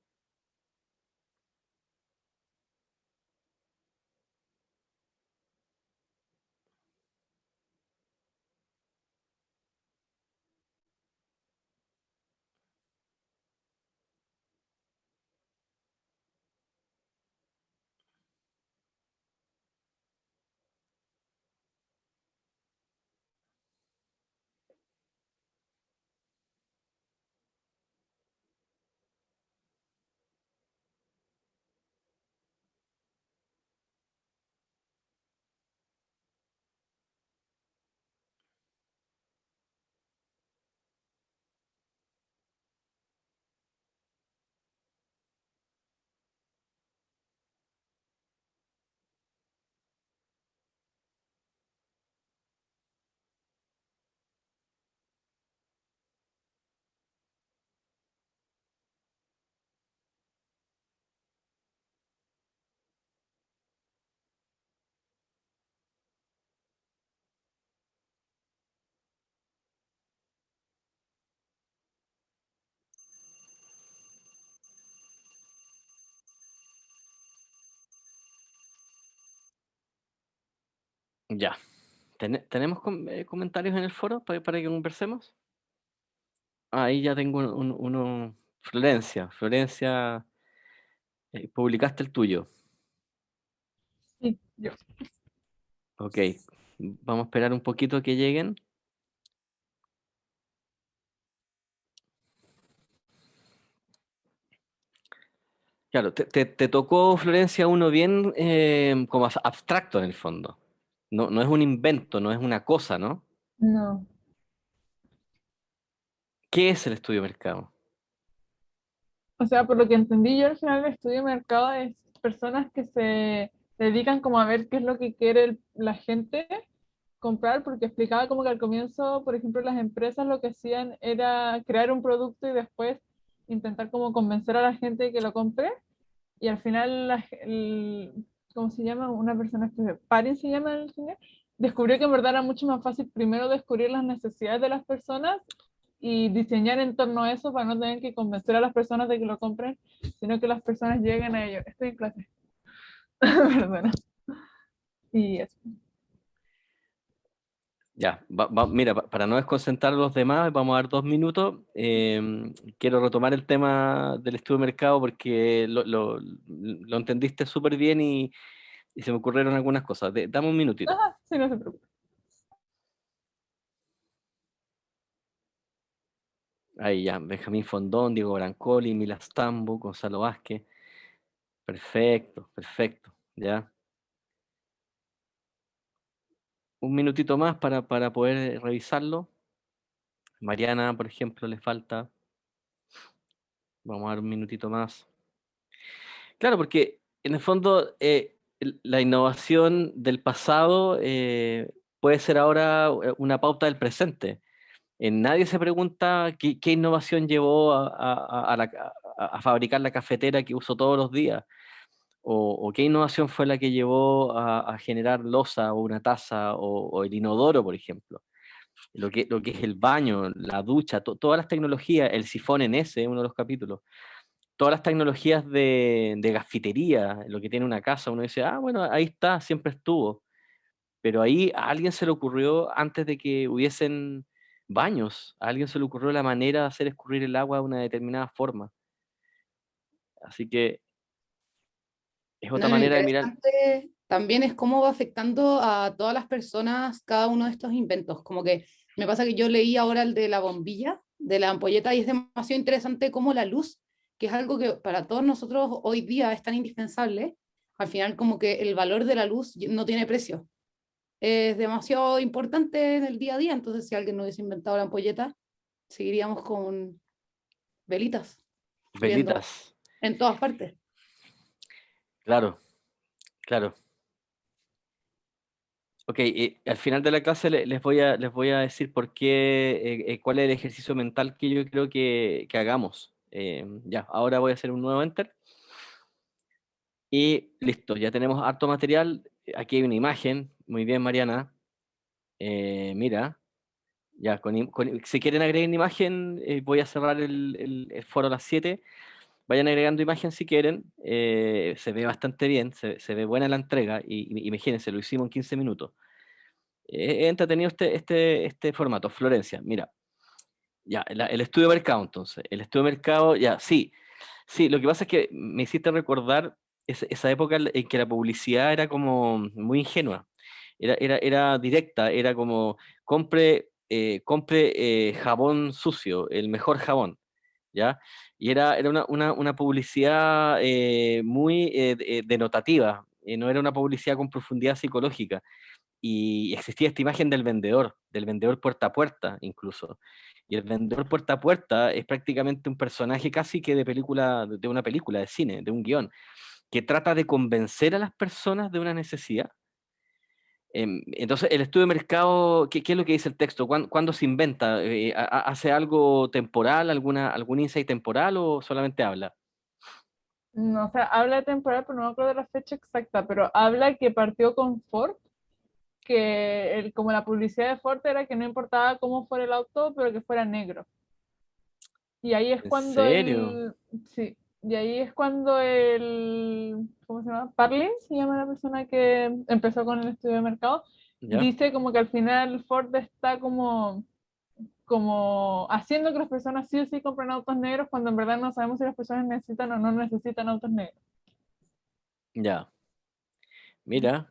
Ya. ¿Tenemos comentarios en el foro para que conversemos? Ahí ya tengo uno. Florencia, publicaste el tuyo. Sí, yo. Ok, vamos a esperar un poquito que lleguen. Claro, te tocó, Florencia, uno bien como abstracto en el fondo. No es un invento, no es una cosa, ¿no? No. ¿Qué es el estudio de mercado? O sea, por lo que entendí yo, al final el estudio de mercado es personas que se dedican como a ver qué es lo que quiere la gente comprar, porque explicaba como que al comienzo, por ejemplo, las empresas lo que hacían era crear un producto y después intentar como convencer a la gente de que lo compre, y al final, ¿cómo se llama? Una persona que Parin se llama el señor, descubrió que en verdad era mucho más fácil primero descubrir las necesidades de las personas y diseñar en torno a eso para no tener que convencer a las personas de que lo compren, sino que las personas lleguen a ello. Estoy en clase. Perdona. Y eso. Ya, mira, para no desconcentrar a los demás, vamos a dar 2 minutos. Quiero retomar el tema del estudio de mercado porque lo entendiste súper bien y se me ocurrieron algunas cosas. Dame un minutito. Ajá, sí, no se preocupe. Ahí ya, Benjamín Fondón, Diego Brancoli, Mila Stambo, Gonzalo Vázquez. Perfecto, perfecto, ya. Un minutito más para poder revisarlo. Mariana, por ejemplo, le falta. Vamos a dar un minutito más. Claro, porque en el fondo la innovación del pasado puede ser ahora una pauta del presente. Nadie se pregunta qué innovación llevó a fabricar la cafetera que uso todos los días, o qué innovación fue la que llevó a generar loza o una taza o el inodoro, por ejemplo. Lo que es el baño, la ducha, todas las tecnologías, el sifón en ese, uno de los capítulos, todas las tecnologías de gasfitería, lo que tiene una casa, uno dice, bueno, ahí está, siempre estuvo. Pero ahí a alguien se le ocurrió, antes de que hubiesen baños, a alguien se le ocurrió la manera de hacer escurrir el agua de una determinada forma. Así que es No, otra lo manera de mirar. interesante también es cómo va afectando a todas las personas cada uno de estos inventos. Como que me pasa que yo leí ahora el de la bombilla, de la ampolleta, y es demasiado interesante cómo la luz, que es algo que para todos nosotros hoy día es tan indispensable, al final como que el valor de la luz no tiene precio. Es demasiado importante en el día a día, entonces si alguien no hubiese inventado la ampolleta, seguiríamos con velitas, viendo Velitas, en todas partes. claro, claro. Ok, al final de la clase les voy a decir por qué, cuál es el ejercicio mental que yo creo que hagamos. Ya, ahora voy a hacer un nuevo enter. Y listo, ya tenemos harto material. Aquí hay una imagen. Muy bien, Mariana. Mira, ya, si quieren agregar una imagen, voy a cerrar el foro a las 7. Vayan agregando imagen si quieren. Se ve bastante bien, se ve buena la entrega. Y imagínense, lo hicimos en 15 minutos. He entretenido este formato. Florencia, mira, ya, el estudio de mercado entonces. El estudio de mercado, ya, sí. Sí, lo que pasa es que me hiciste recordar esa época en que la publicidad era como muy ingenua, era directa, era como compre jabón sucio, el mejor jabón, ¿ya? Y era una publicidad muy denotativa, no era una publicidad con profundidad psicológica. Y existía esta imagen del vendedor puerta a puerta incluso. Y el vendedor puerta a puerta es prácticamente un personaje casi que de una película, de cine, de un guión, que trata de convencer a las personas de una necesidad. Entonces, el estudio de mercado, ¿qué es lo que dice el texto? ¿Cuándo se inventa? ¿Hace algo temporal, algún insight temporal o solamente habla? No, o sea, habla de temporada, pero no me acuerdo de la fecha exacta, pero habla que partió con Ford, que como la publicidad de Ford era que no importaba cómo fuera el auto, pero que fuera negro. Y ahí es ¿En cuando serio? sí, y ahí es cuando ¿cómo se llama? Parlin se llama la persona que empezó con el estudio de mercado, ¿Ya? dice como que al final Ford está como haciendo que las personas sí o sí compren autos negros cuando en verdad no sabemos si las personas necesitan o no necesitan autos negros. Ya. Mira,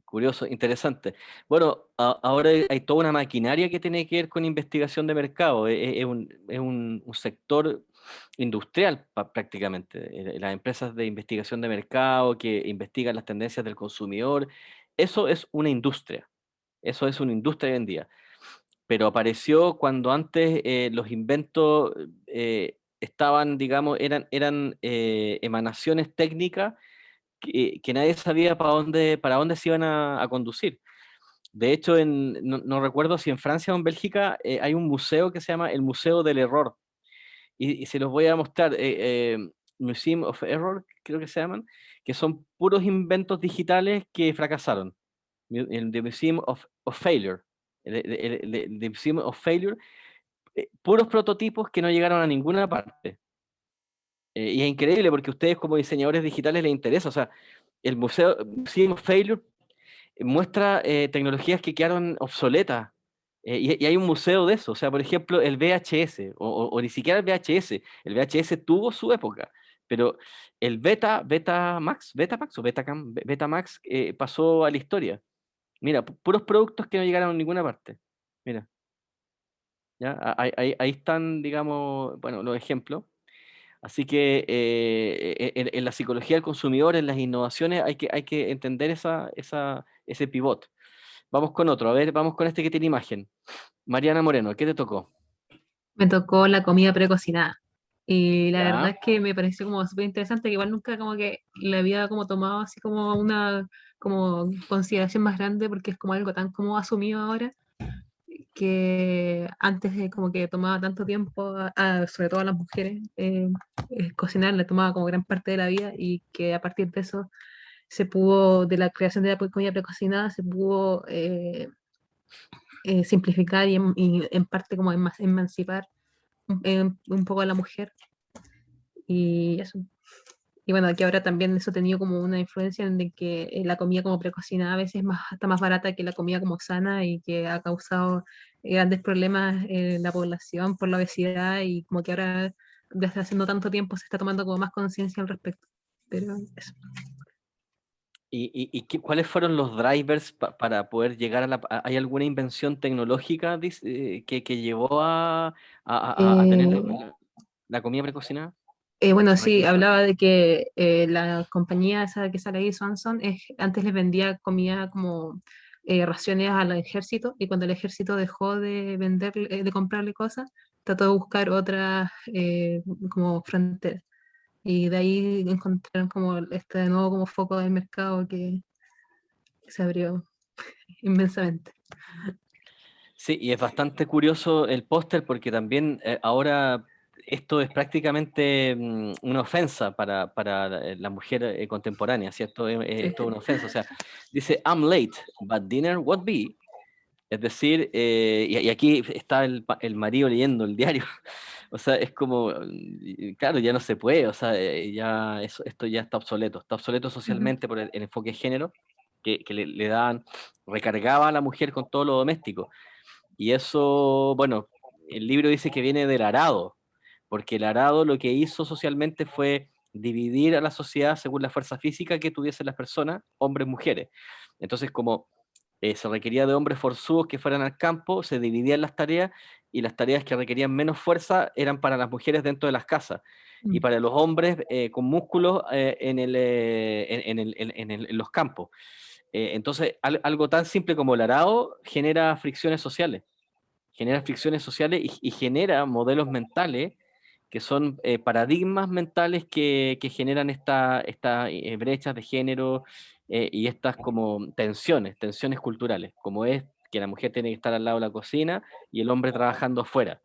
curioso, interesante. Bueno, ahora hay toda una maquinaria que tiene que ver con investigación de mercado. Es un sector industrial prácticamente. Las empresas de investigación de mercado que investigan las tendencias del consumidor, eso es una industria. Eso es una industria hoy en día. Pero apareció cuando antes los inventos estaban, digamos, eran emanaciones técnicas que nadie sabía para dónde se iban a conducir. De hecho, no recuerdo si en Francia o en Bélgica hay un museo que se llama el Museo del Error. Y se los voy a mostrar. Museum of Error, creo que se llaman, que son puros inventos digitales que fracasaron. El The Museum of Failure. The Museum of Failure, puros prototipos que no llegaron a ninguna parte. Y es increíble porque a ustedes como diseñadores digitales les interesa. O sea, el Museum of Failure muestra tecnologías que quedaron obsoletas. Y hay un museo de eso. O sea, por ejemplo, el VHS, o ni siquiera el VHS. El VHS tuvo su época, pero el Betamax o Betamax pasó a la historia. Mira, puros productos que no llegaron a ninguna parte. Mira, ¿ya? Ahí están, digamos, bueno, los ejemplos. Así que en la psicología del consumidor, en las innovaciones, hay que entender ese pivot. Vamos con otro, a ver, vamos con este que tiene imagen. Mariana Moreno, ¿qué te tocó? Me tocó la comida precocinada. Y la verdad Ya, es que me pareció como súper interesante, que igual nunca como que la había como tomado así como una como consideración más grande, porque es como algo tan como asumido ahora, que antes de como que tomaba tanto tiempo, sobre todo a las mujeres, cocinar le tomaba como gran parte de la vida, y que a partir de eso de la creación de la comida precocinada, se pudo simplificar y en parte como emancipar un poco a la mujer. Y eso. Y bueno, aquí ahora también eso ha tenido como una influencia en de que la comida como precocinada a veces está más barata que la comida como sana, y que ha causado grandes problemas en la población por la obesidad, y como que ahora desde hace no tanto tiempo se está tomando como más conciencia al respecto. Pero eso. ¿Cuáles fueron los drivers para poder llegar ¿Hay alguna invención tecnológica que llevó a tener Eh, la comida precocinada? Bueno, ¿Se sí, recuerda? hablaba de que la compañía esa que sale ahí, Swanson, antes les vendía comida como raciones al ejército, y cuando el ejército dejó de de comprarle cosas, trató de buscar otras como fronteras. Y de ahí encontraron como este nuevo como foco del mercado que se abrió inmensamente. Sí, y es bastante curioso el póster porque también ahora esto es prácticamente una ofensa para la mujer contemporánea, ¿cierto? Sí. Esto es una ofensa. O sea, dice, I'm late, but dinner won't be. Es decir, y aquí está el marido leyendo el diario. O sea, es como, claro, ya no se puede, o sea, esto ya está obsoleto Ujú. socialmente por el enfoque de género que le dan, recargaba a la mujer con todo lo doméstico. Y eso, bueno, el libro dice que viene del arado, porque el arado lo que hizo socialmente fue dividir a la sociedad según la fuerza física que tuviesen las personas, hombres, mujeres. Entonces, como se requería de hombres forzudos que fueran al campo, se dividían las tareas, y las tareas que requerían menos fuerza eran para las mujeres dentro de las casas, y para los hombres con músculos en los campos. Entonces, algo tan simple como el arado genera fricciones sociales y genera modelos mentales que son paradigmas mentales que generan esta brechas de género y estas como tensiones culturales, como es que la mujer tiene que estar al lado de la cocina y el hombre trabajando afuera.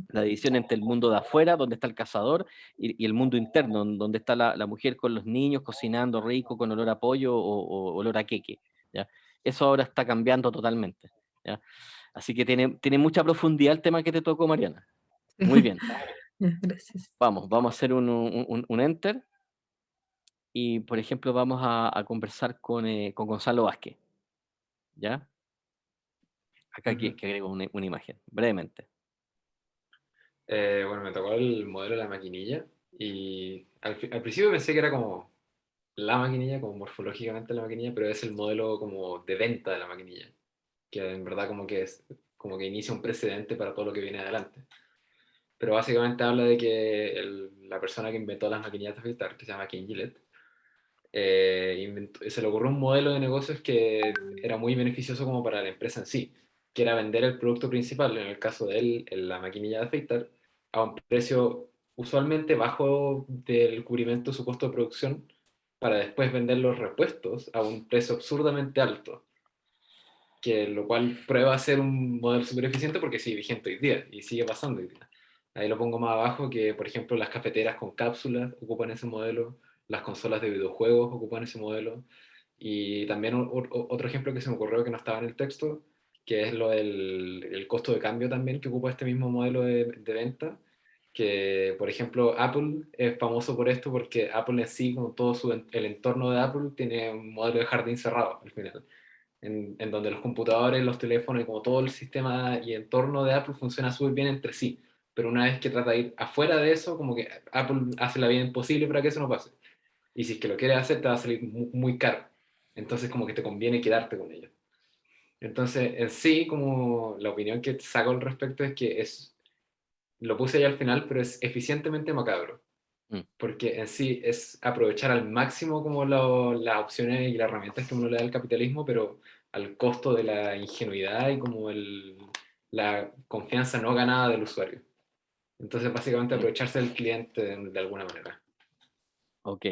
La división entre el mundo de afuera, donde está el cazador, y el mundo interno, donde está la mujer con los niños cocinando rico, con olor a pollo o olor a queque, ¿ya? Eso ahora está cambiando totalmente, ¿ya? Así que tiene mucha profundidad el tema que te tocó, Mariana. Muy bien. Gracias. Vamos a hacer un enter y, por ejemplo, vamos a conversar con Gonzalo Vázquez, ¿ya? Acá que agrego una imagen, brevemente. Bueno, me tocó el modelo de la maquinilla y al principio pensé que era como la maquinilla, como morfológicamente la maquinilla, pero es el modelo como de venta de la maquinilla, que en verdad como que es como que inicia un precedente para todo lo que viene adelante. Pero básicamente habla de que la persona que inventó las maquinillas de afeitar, que se llama Ken Gillette, se le ocurrió un modelo de negocios que era muy beneficioso como para la empresa en sí, que era vender el producto principal, en el caso de él, la maquinilla de afeitar, a un precio usualmente bajo del cubrimiento de su costo de producción, para después vender los repuestos a un precio absurdamente alto, que lo cual prueba ser un modelo súper eficiente porque sigue vigente hoy día y sigue pasando hoy día. Ahí lo pongo más abajo, que por ejemplo las cafeteras con cápsulas ocupan ese modelo, las consolas de videojuegos ocupan ese modelo, y también otro ejemplo que se me ocurrió que no estaba en el texto, que es lo del el costo de cambio también, que ocupa este mismo modelo de venta, que por ejemplo Apple es famoso por esto porque Apple en sí, con todo el entorno de Apple, tiene un modelo de jardín cerrado al final, en donde los computadores, los teléfonos y como todo el sistema y entorno de Apple funciona súper bien entre sí. Pero una vez que trata de ir afuera de eso, como que Apple hace la vida imposible para que eso no pase. Y si es que lo quieres hacer, te va a salir muy, muy caro. Entonces como que te conviene quedarte con ello. Entonces, en sí, como la opinión que saco al respecto es que lo puse ahí al final, pero es eficientemente macabro. Porque en sí es aprovechar al máximo como las opciones y las herramientas que uno le da al capitalismo, pero al costo de la ingenuidad y como la confianza no ganada del usuario. Entonces, básicamente aprovecharse del cliente de alguna manera. Ok.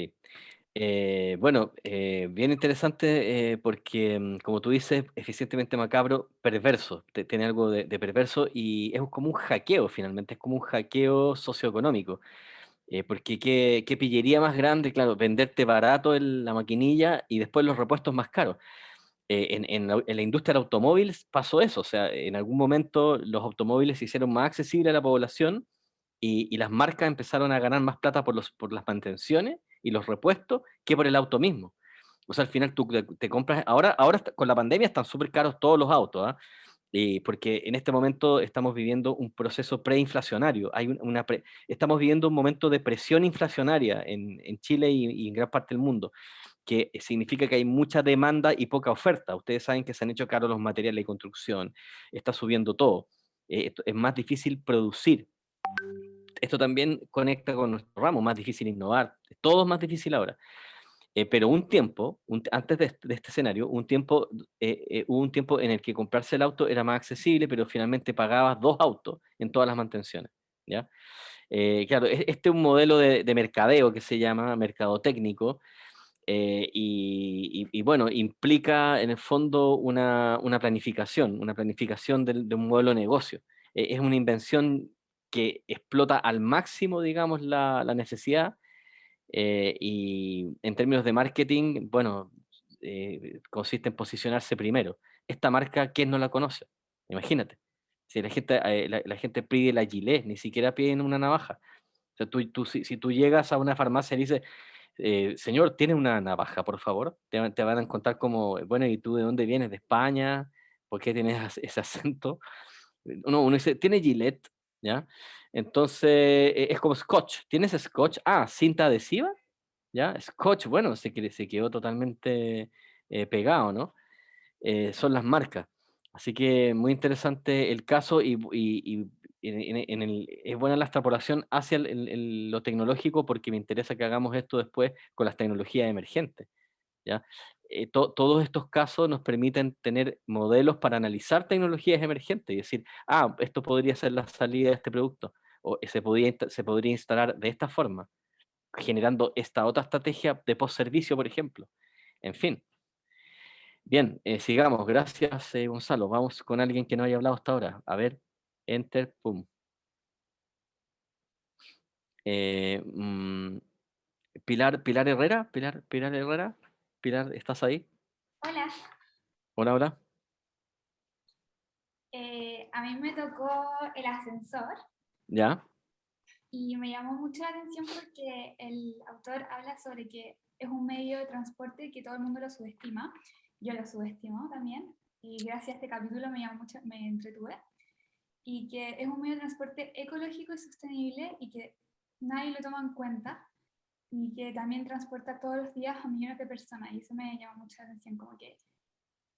Bueno, bien interesante porque, como tú dices, eficientemente macabro, perverso, tiene algo de perverso y es como un hackeo finalmente, es como un hackeo socioeconómico. Porque qué pillería más grande, claro, venderte barato la maquinilla y después los repuestos más caros. En la industria del automóvil pasó eso, o sea, en algún momento los automóviles se hicieron más accesibles a la población y las marcas empezaron a ganar más plata por las mantenciones y los repuestos que por el auto mismo. O sea, al final tú te compras, ahora con la pandemia están súper caros todos los autos, ¿ah? Porque en este momento estamos viviendo un proceso preinflacionario. Estamos viviendo un momento de presión inflacionaria en Chile y en gran parte del mundo, que significa que hay mucha demanda y poca oferta. Ustedes saben que se han hecho caros los materiales de construcción, está subiendo todo. Es más difícil producir. Esto también conecta con nuestro ramo, más difícil innovar. Todo es más difícil ahora. Pero un tiempo, antes de este escenario, hubo un tiempo en el que comprarse el auto era más accesible, pero finalmente pagabas 2 autos en todas las mantenciones, ¿ya? Claro, este es un modelo de mercadeo que se llama mercado técnico, y bueno, implica en el fondo una planificación de un modelo de negocio. Es una invención que explota al máximo, digamos, la necesidad, y en términos de marketing, bueno, consiste en posicionarse primero. Esta marca, ¿quién no la conoce? Imagínate. Si la gente pide la Gillette, ni siquiera piden una navaja. O sea, si tú llegas a una farmacia y dices, señor, ¿tiene una navaja, por favor? Te van a encontrar como, bueno, ¿y tú de dónde vienes? ¿De España? ¿Por qué tienes ese acento? Uno dice, ¿tiene Gillette? ¿Ya? Entonces, es como Scotch. ¿Tienes Scotch? Ah, cinta adhesiva. ¿Ya? Scotch, bueno, se quedó totalmente pegado, ¿no? Son las marcas. Así que muy interesante el caso y es buena la extrapolación hacia lo tecnológico porque me interesa que hagamos esto después con las tecnologías emergentes, ¿ya? Todos estos casos nos permiten tener modelos para analizar tecnologías emergentes y decir, ah, esto podría ser la salida de este producto, o se podría instalar de esta forma, generando esta otra estrategia de post-servicio, por ejemplo. En fin. Bien, sigamos. Gracias, Gonzalo. Vamos con alguien que no haya hablado hasta ahora. A ver, enter, pum. Eh, mm, Pilar Herrera, Pilar Herrera. Pilar, ¿estás ahí? Hola, Hola, hola. a mí me tocó el ascensor ¿Ya? y me llamó mucho la atención porque el autor habla sobre que es un medio de transporte que todo el mundo lo subestima. Yo lo subestimo también. y gracias a este capítulo me entretuve, y que es un medio de transporte ecológico y sostenible y que nadie lo toma en cuenta y que también transporta todos los días a millones de personas, y eso me llama mucha atención, como que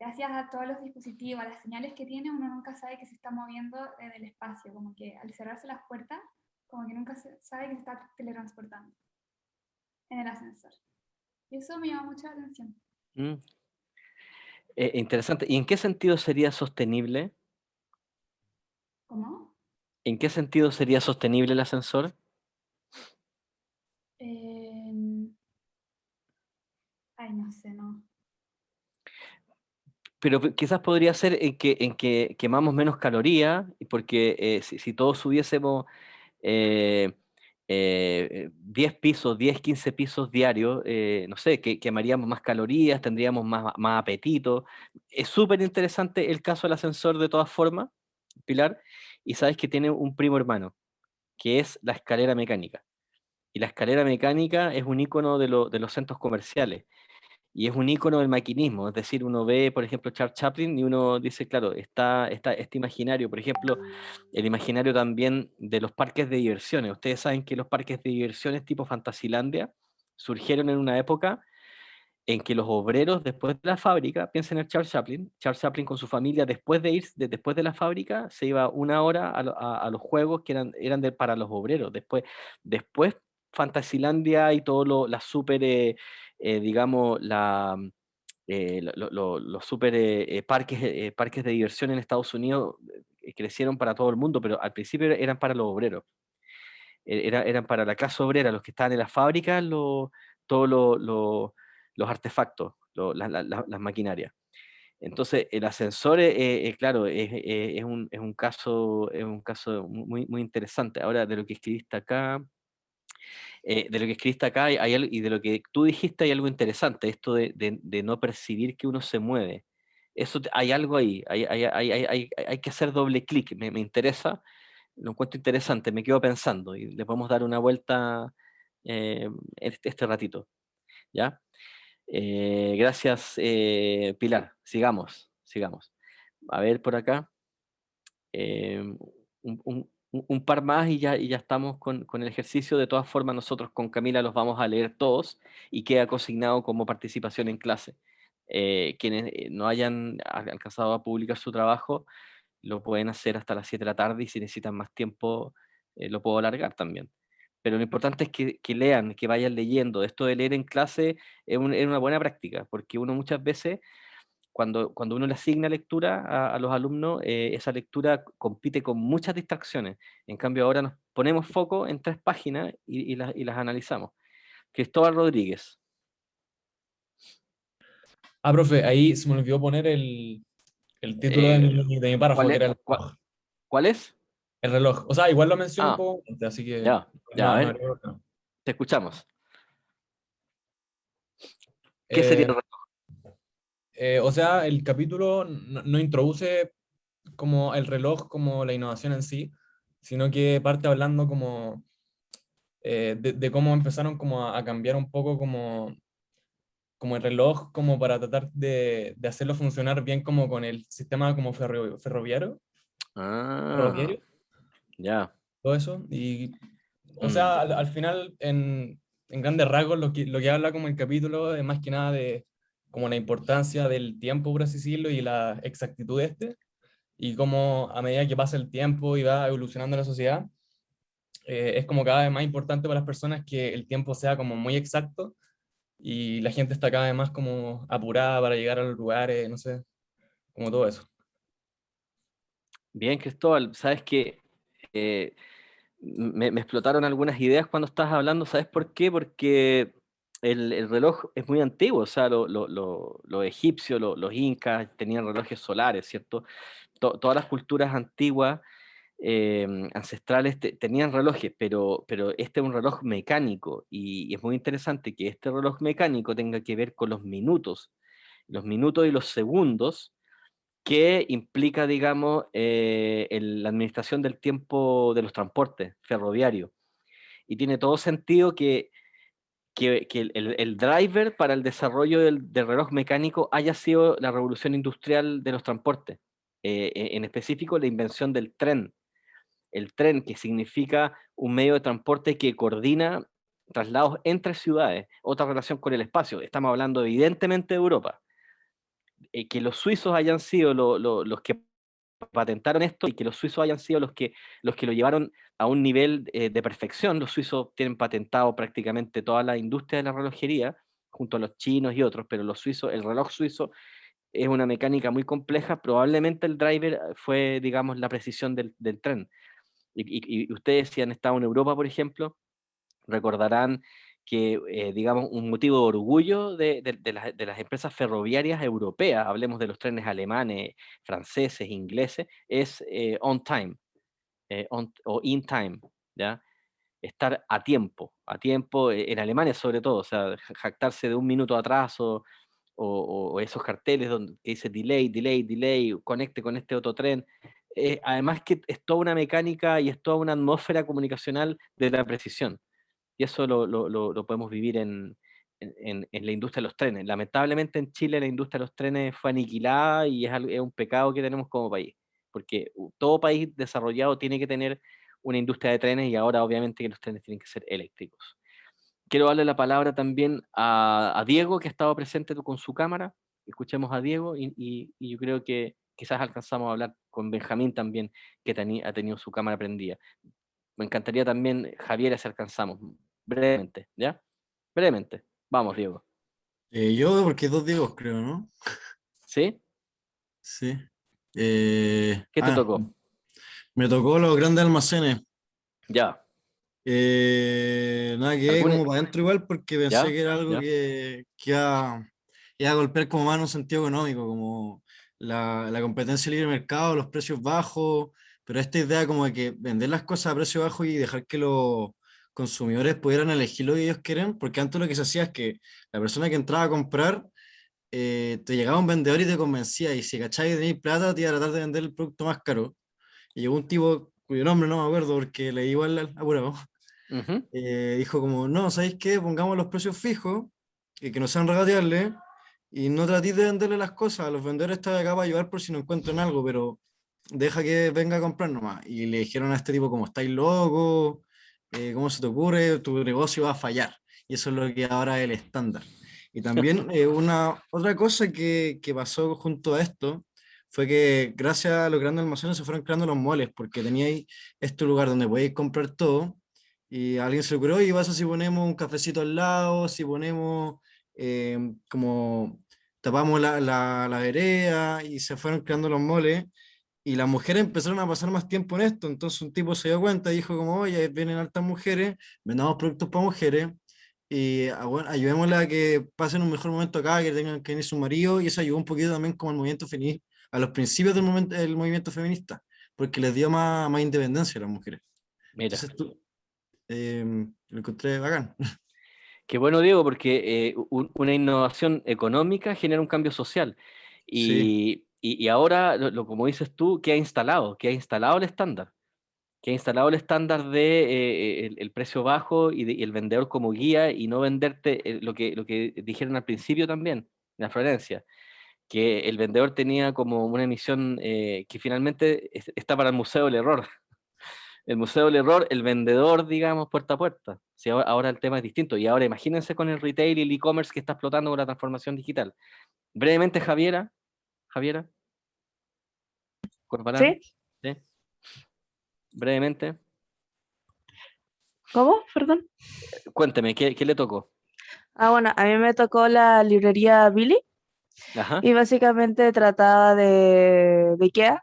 gracias a todos los dispositivos, a las señales que tiene, uno nunca sabe que se está moviendo en el espacio, como que al cerrarse las puertas, como que nunca se sabe que se está teletransportando en el ascensor. Y eso me llama mucho la atención. Interesante. ¿Y en qué sentido sería sostenible? ¿Cómo? ¿En qué sentido sería sostenible el ascensor? Ay, no sé, no. Pero quizás podría ser en que quemamos menos calorías, porque si todos subiésemos 10 pisos, 10, 15 pisos diarios, no sé, quemaríamos más calorías, tendríamos más apetito. Es súper interesante el caso del ascensor de todas formas, Pilar, y sabes que tiene un primo hermano, que es la escalera mecánica. Y la escalera mecánica es un icono de los centros comerciales. Y es un ícono del maquinismo, es decir, uno ve, por ejemplo, Charles Chaplin y uno dice, claro, está este imaginario, por ejemplo, el imaginario también de los parques de diversiones. Ustedes saben que los parques de diversiones tipo Fantasilandia surgieron en una época en que los obreros después de la fábrica, piensen en Charles Chaplin con su familia, después de la fábrica, se iba una hora a los juegos que eran para los obreros. Después Fantasilandia y todo la super, digamos, los super parques de diversión en Estados Unidos crecieron para todo el mundo, pero al principio eran para los obreros. Eran para la clase obrera, los que estaban en las fábricas, todos los artefactos, las maquinarias. Entonces, el ascensor, claro, es un caso muy, muy interesante. Ahora, de lo que escribiste acá, y de lo que tú dijiste, hay algo interesante, esto de no percibir que uno se mueve. Hay algo ahí, hay que hacer doble clic, me interesa, lo encuentro interesante, me quedo pensando y le podemos dar una vuelta este ratito, ¿ya? Gracias, Pilar. Sigamos. A ver por acá. Un par más y ya estamos con el ejercicio. De todas formas, nosotros con Camila los vamos a leer todos y queda consignado como participación en clase. Quienes no hayan alcanzado a publicar su trabajo, lo pueden hacer hasta las 7 de la tarde y si necesitan más tiempo, lo puedo alargar también. Pero lo importante es que lean, que vayan leyendo. Esto de leer en clase es una buena práctica, porque uno muchas veces, cuando uno le asigna lectura a los alumnos, esa lectura compite con muchas distracciones. En cambio, ahora nos ponemos foco en 3 páginas y las analizamos. Cristóbal Rodríguez. Profe, ahí se me olvidó poner el título de mi párrafo, que era el reloj. ¿Cuál es? El reloj. O sea, igual lo menciono un poco antes, así que ya, a ver, no. te escuchamos. ¿Qué sería el reloj? O sea, el capítulo no introduce como el reloj como la innovación en sí, sino que parte hablando como de cómo empezaron como a cambiar un poco como el reloj como para tratar de hacerlo funcionar bien como con el sistema como ferroviario. Ya. Todo eso. Y, o sea, al final, en grandes rasgos, lo que habla como el capítulo es más que nada de como la importancia del tiempo, por así decirlo, y la exactitud de este, y cómo a medida que pasa el tiempo y va evolucionando la sociedad, es como cada vez más importante para las personas que el tiempo sea como muy exacto y la gente está cada vez más como apurada para llegar a los lugares, no sé, como todo eso. Bien, Cristóbal, sabes que me explotaron algunas ideas cuando estabas hablando, ¿sabes por qué? Porque el reloj es muy antiguo, o sea, los egipcios, los incas tenían relojes solares, ¿cierto? Todas las culturas antiguas, ancestrales, tenían relojes, pero este es un reloj mecánico y es muy interesante que este reloj mecánico tenga que ver con los minutos y los segundos que implica, digamos, la administración del tiempo de los transportes ferroviarios. Y tiene todo sentido que que el driver para el desarrollo del reloj mecánico haya sido la revolución industrial de los transportes, en específico la invención del tren. El tren, que significa un medio de transporte que coordina traslados entre ciudades, otra relación con el espacio. Estamos hablando evidentemente de Europa. Que los suizos hayan sido los que patentaron esto y que los suizos hayan sido los que lo llevaron a un nivel de perfección. Los suizos tienen patentado prácticamente toda la industria de la relojería, junto a los chinos y otros, pero los suizos, el reloj suizo es una mecánica muy compleja. Probablemente el driver fue, digamos, la precisión del tren. Y ustedes, si han estado en Europa, por ejemplo, recordarán que, digamos, un motivo de orgullo de las empresas ferroviarias europeas, hablemos de los trenes alemanes, franceses, ingleses, es on time, o in time, ¿ya? Estar a tiempo, en Alemania sobre todo, o sea, jactarse de un minuto atrás o esos carteles donde que dice delay, delay, delay, conecte con este otro tren. Además que es toda una mecánica y es toda una atmósfera comunicacional de la precisión. Y eso lo podemos vivir en la industria de los trenes. Lamentablemente en Chile la industria de los trenes fue aniquilada y es un pecado que tenemos como país, porque todo país desarrollado tiene que tener una industria de trenes y ahora obviamente que los trenes tienen que ser eléctricos. Quiero darle la palabra también a Diego, que ha estado presente con su cámara. Escuchemos a Diego y yo creo que quizás alcanzamos a hablar con Benjamín también, que ha tenido su cámara prendida. Me encantaría también, Javier, si alcanzamos, brevemente, ¿ya? Brevemente. Vamos, Diego. Yo, porque dos Diegos creo, ¿no? ¿Sí? Sí. ¿Qué te tocó? Me tocó los grandes almacenes. Ya. Nada, quedé como para adentro igual porque pensé ¿Ya? que era algo ¿Ya? que iba a golpear como más en un sentido económico, como la competencia libre de mercado, los precios bajos, pero esta idea como de que vender las cosas a precio bajo y dejar que los consumidores pudieran elegir lo que ellos quieren, porque antes lo que se hacía es que la persona que entraba a comprar, te llegaba un vendedor y te convencía, y si cachabas y tenías plata, te iba a tratar de vender el producto más caro. Y llegó un tipo cuyo nombre no me acuerdo porque leí igual apurado. Dijo como, no, ¿sabéis qué? Pongamos los precios fijos, que no sean regateables, y no tratéis de venderle las cosas. A los vendedores está acá para ayudar por si no encuentran algo, pero deja que venga a comprar nomás. Y le dijeron a este tipo como, ¿estáis locos? ¿Cómo se te ocurre? Tu negocio va a fallar. Y eso es lo que ahora es el estándar. Y también otra cosa que pasó junto a esto fue que gracias a los grandes almacenes se fueron creando los moles, porque teníais este lugar donde podíais comprar todo, y a alguien se le ocurrió, y pasa si ponemos un cafecito al lado, si ponemos como tapamos la vereda, y se fueron creando los moles, y las mujeres empezaron a pasar más tiempo en esto. Entonces un tipo se dio cuenta y dijo como, oye, vienen hartas mujeres, vendamos productos para mujeres, y bueno, ayudémosle a que pasen un mejor momento acá, que tengan que venir su marido, y eso ayudó un poquito también como al movimiento feminista, a los principios del movimiento feminista, porque les dio más independencia a las mujeres. Mira. Entonces lo encontré bacán. Qué bueno, Diego, porque una innovación económica genera un cambio social. Sí. Y ahora, como dices tú, queda instalado el estándar. Queda instalado el estándar de el precio bajo y el vendedor como guía, y no venderte lo que dijeron al principio también, en la Florencia, que el vendedor tenía como una misión que finalmente está para el Museo del Error. El Museo del Error, el vendedor, digamos, puerta a puerta. Sí, ahora el tema es distinto. Y ahora imagínense con el retail y el e-commerce que está explotando con la transformación digital. Brevemente, Javiera. Corbalán. ¿Sí? ¿Sí? Brevemente. ¿Cómo? Perdón. Cuénteme, ¿qué le tocó? Bueno, a mí me tocó la librería Billy Ajá. y básicamente trataba de IKEA,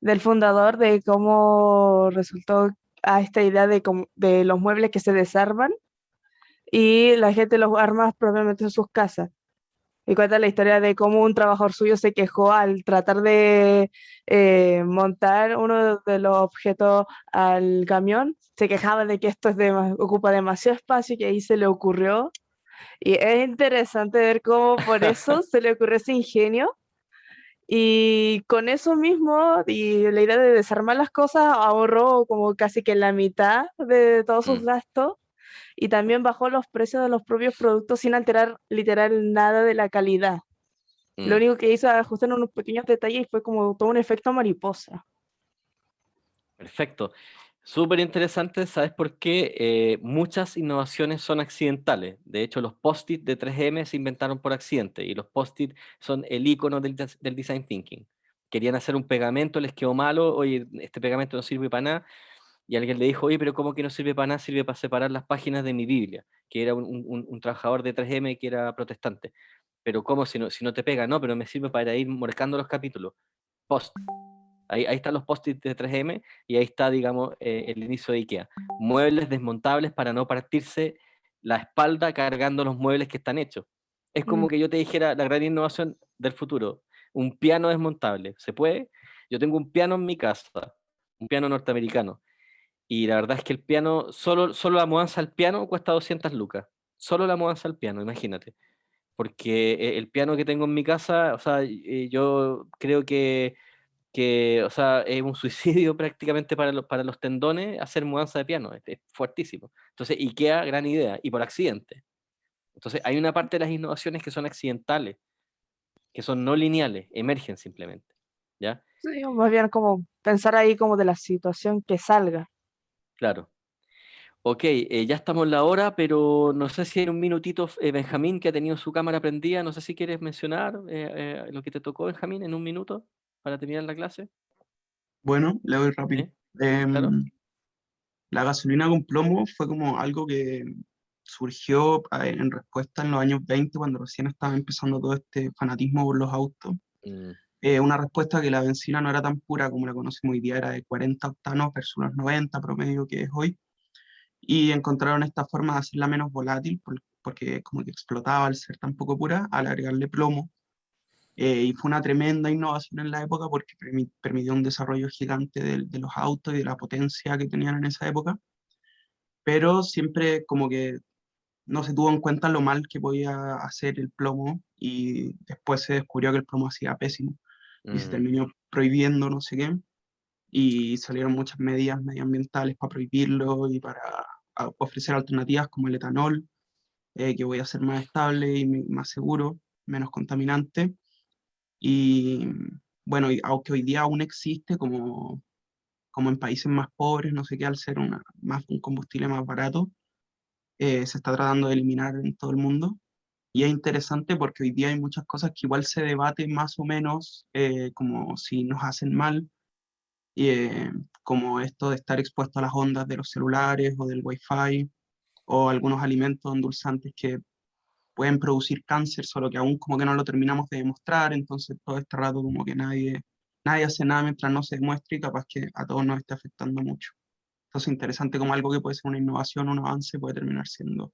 del fundador, de cómo resultó a esta idea de los muebles que se desarman y la gente los arma propiamente en sus casas. Y cuenta la historia de cómo un trabajador suyo se quejó al tratar de montar uno de los objetos al camión. Se quejaba de que esto ocupa demasiado espacio, y que ahí se le ocurrió. Y es interesante ver cómo por eso se le ocurrió ese ingenio. Y con eso mismo, y la idea de desarmar las cosas, ahorró como casi que la mitad de todos sus gastos. Y también bajó los precios de los propios productos sin alterar literal nada de la calidad. Lo Mm. único que hizo es ajustar unos pequeños detalles y fue como todo un efecto mariposa. Perfecto. Súper interesante, ¿sabes por qué? Muchas innovaciones son accidentales. De hecho, los post-it de 3M se inventaron por accidente y los post-it son el icono del design thinking. Querían hacer un pegamento, les quedó malo, oye, este pegamento no sirve para nada, y alguien le dijo, oye, pero ¿cómo que no sirve para nada? Sirve para separar las páginas de mi Biblia, que era un trabajador de 3M que era protestante. Pero ¿cómo si no te pega? No, pero me sirve para ir marcando los capítulos. Post. Ahí están los post-it de 3M y ahí está, digamos, el inicio de IKEA. Muebles desmontables para no partirse la espalda cargando los muebles que están hechos. Es como que yo te dijera la gran innovación del futuro. Un piano desmontable. ¿Se puede? Yo tengo un piano en mi casa, un piano norteamericano. Y la verdad es que el piano, solo la mudanza al piano cuesta 200 lucas. Solo la mudanza al piano, imagínate. Porque el piano que tengo en mi casa, o sea, yo creo que, o sea, es un suicidio prácticamente para los tendones hacer mudanza de piano, es fuertísimo. Entonces, IKEA, gran idea, y por accidente. Entonces, hay una parte de las innovaciones que son accidentales, que son no lineales, emergen simplemente, ¿ya? Sí, más bien como pensar ahí como de la situación que salga. Claro. Ok, ya estamos en la hora, pero no sé si en un minutito, Benjamín, que ha tenido su cámara prendida, no sé si quieres mencionar lo que te tocó, Benjamín, en un minuto, para terminar la clase. Bueno, le doy rápido. ¿Sí? Claro. La gasolina con plomo fue como algo que surgió en respuesta en los años 20, cuando recién estaba empezando todo este fanatismo por los autos. Mm. Una respuesta que la benzina no era tan pura como la conocemos hoy día, era de 40 octanos versus los 90 promedio que es hoy. Y encontraron esta forma de hacerla menos volátil, porque como que explotaba al ser tan poco pura, al agregarle plomo. Y fue una tremenda innovación en la época porque permitió un desarrollo gigante de los autos y de la potencia que tenían en esa época, pero siempre como que no se tuvo en cuenta lo mal que podía hacer el plomo, y después se descubrió que el plomo hacía pésimo y se Mm. terminó prohibiendo no sé qué, y salieron muchas medidas medioambientales para prohibirlo y para ofrecer alternativas como el etanol, que voy a ser más estable y más seguro, menos contaminante. Y bueno, aunque hoy día aún existe como en países más pobres, no sé qué, al ser un combustible más barato, se está tratando de eliminar en todo el mundo. Y es interesante porque hoy día hay muchas cosas que igual se debaten más o menos, como si nos hacen mal, como esto de estar expuesto a las ondas de los celulares o del wifi, o algunos alimentos endulzantes que pueden producir cáncer, solo que aún como que no lo terminamos de demostrar. Entonces todo este rato como que nadie hace nada mientras no se demuestre, y capaz que a todos nos esté afectando mucho. Entonces interesante como algo que puede ser una innovación, un avance, puede terminar siendo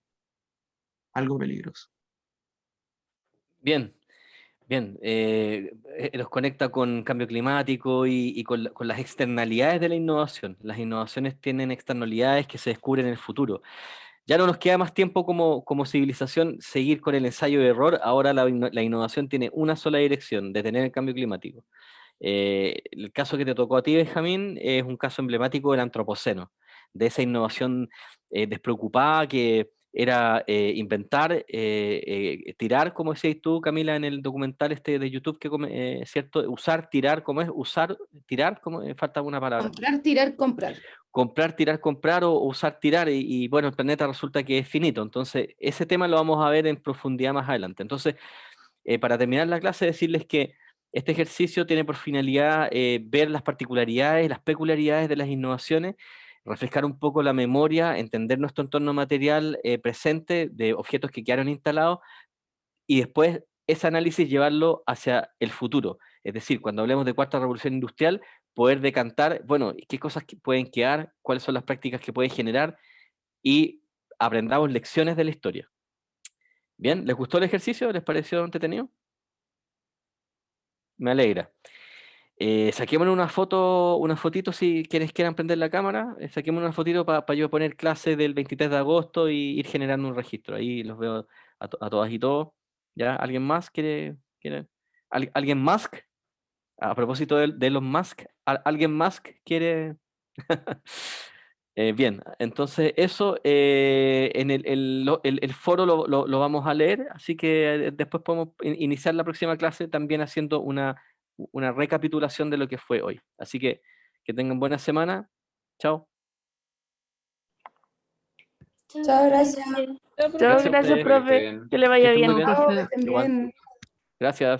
algo peligroso. Bien, bien. Nos conecta con cambio climático y con las externalidades de la innovación. Las innovaciones tienen externalidades que se descubren en el futuro. Ya no nos queda más tiempo como civilización seguir con el ensayo de error. Ahora la innovación tiene una sola dirección: detener el cambio climático. El caso que te tocó a ti, Benjamín, es un caso emblemático del antropoceno, de esa innovación despreocupada que era inventar, tirar, como decías tú, Camila, en el documental este de YouTube, ¿cierto? Usar, tirar, ¿cómo es? Usar, tirar, ¿cómo? Falta una palabra. Comprar, tirar, comprar. Comprar, tirar, comprar, o usar, tirar, y bueno, el planeta resulta que es finito. Entonces, ese tema lo vamos a ver en profundidad más adelante. Entonces, para terminar la clase, decirles que este ejercicio tiene por finalidad ver las particularidades, las peculiaridades de las innovaciones, refrescar un poco la memoria, entender nuestro entorno material presente de objetos que quedaron instalados, y después ese análisis llevarlo hacia el futuro. Es decir, cuando hablemos de cuarta revolución industrial, poder decantar, bueno, qué cosas pueden quedar, cuáles son las prácticas que pueden generar, y aprendamos lecciones de la historia. Bien, ¿les gustó el ejercicio? ¿Les pareció entretenido? Me alegra. Saquémonos una fotito si quieran prender la cámara. Saquémonos una fotito para yo poner clase del 23 de agosto y ir generando un registro. Ahí los veo a todas y todos. ¿Ya? ¿Alguien más quiere? ¿Alguien más? A propósito de Elon Musk, ¿alguien más quiere? Bien, entonces eso en el foro lo vamos a leer, así que después podemos iniciar la próxima clase también haciendo una recapitulación de lo que fue hoy. Así que tengan buena semana. Chao. Chao, gracias. Chao, Gracias a gracias, ustedes. profe. Que le Que vaya estén muy bien. bien. Chao, que estén Igual. bien. Gracias.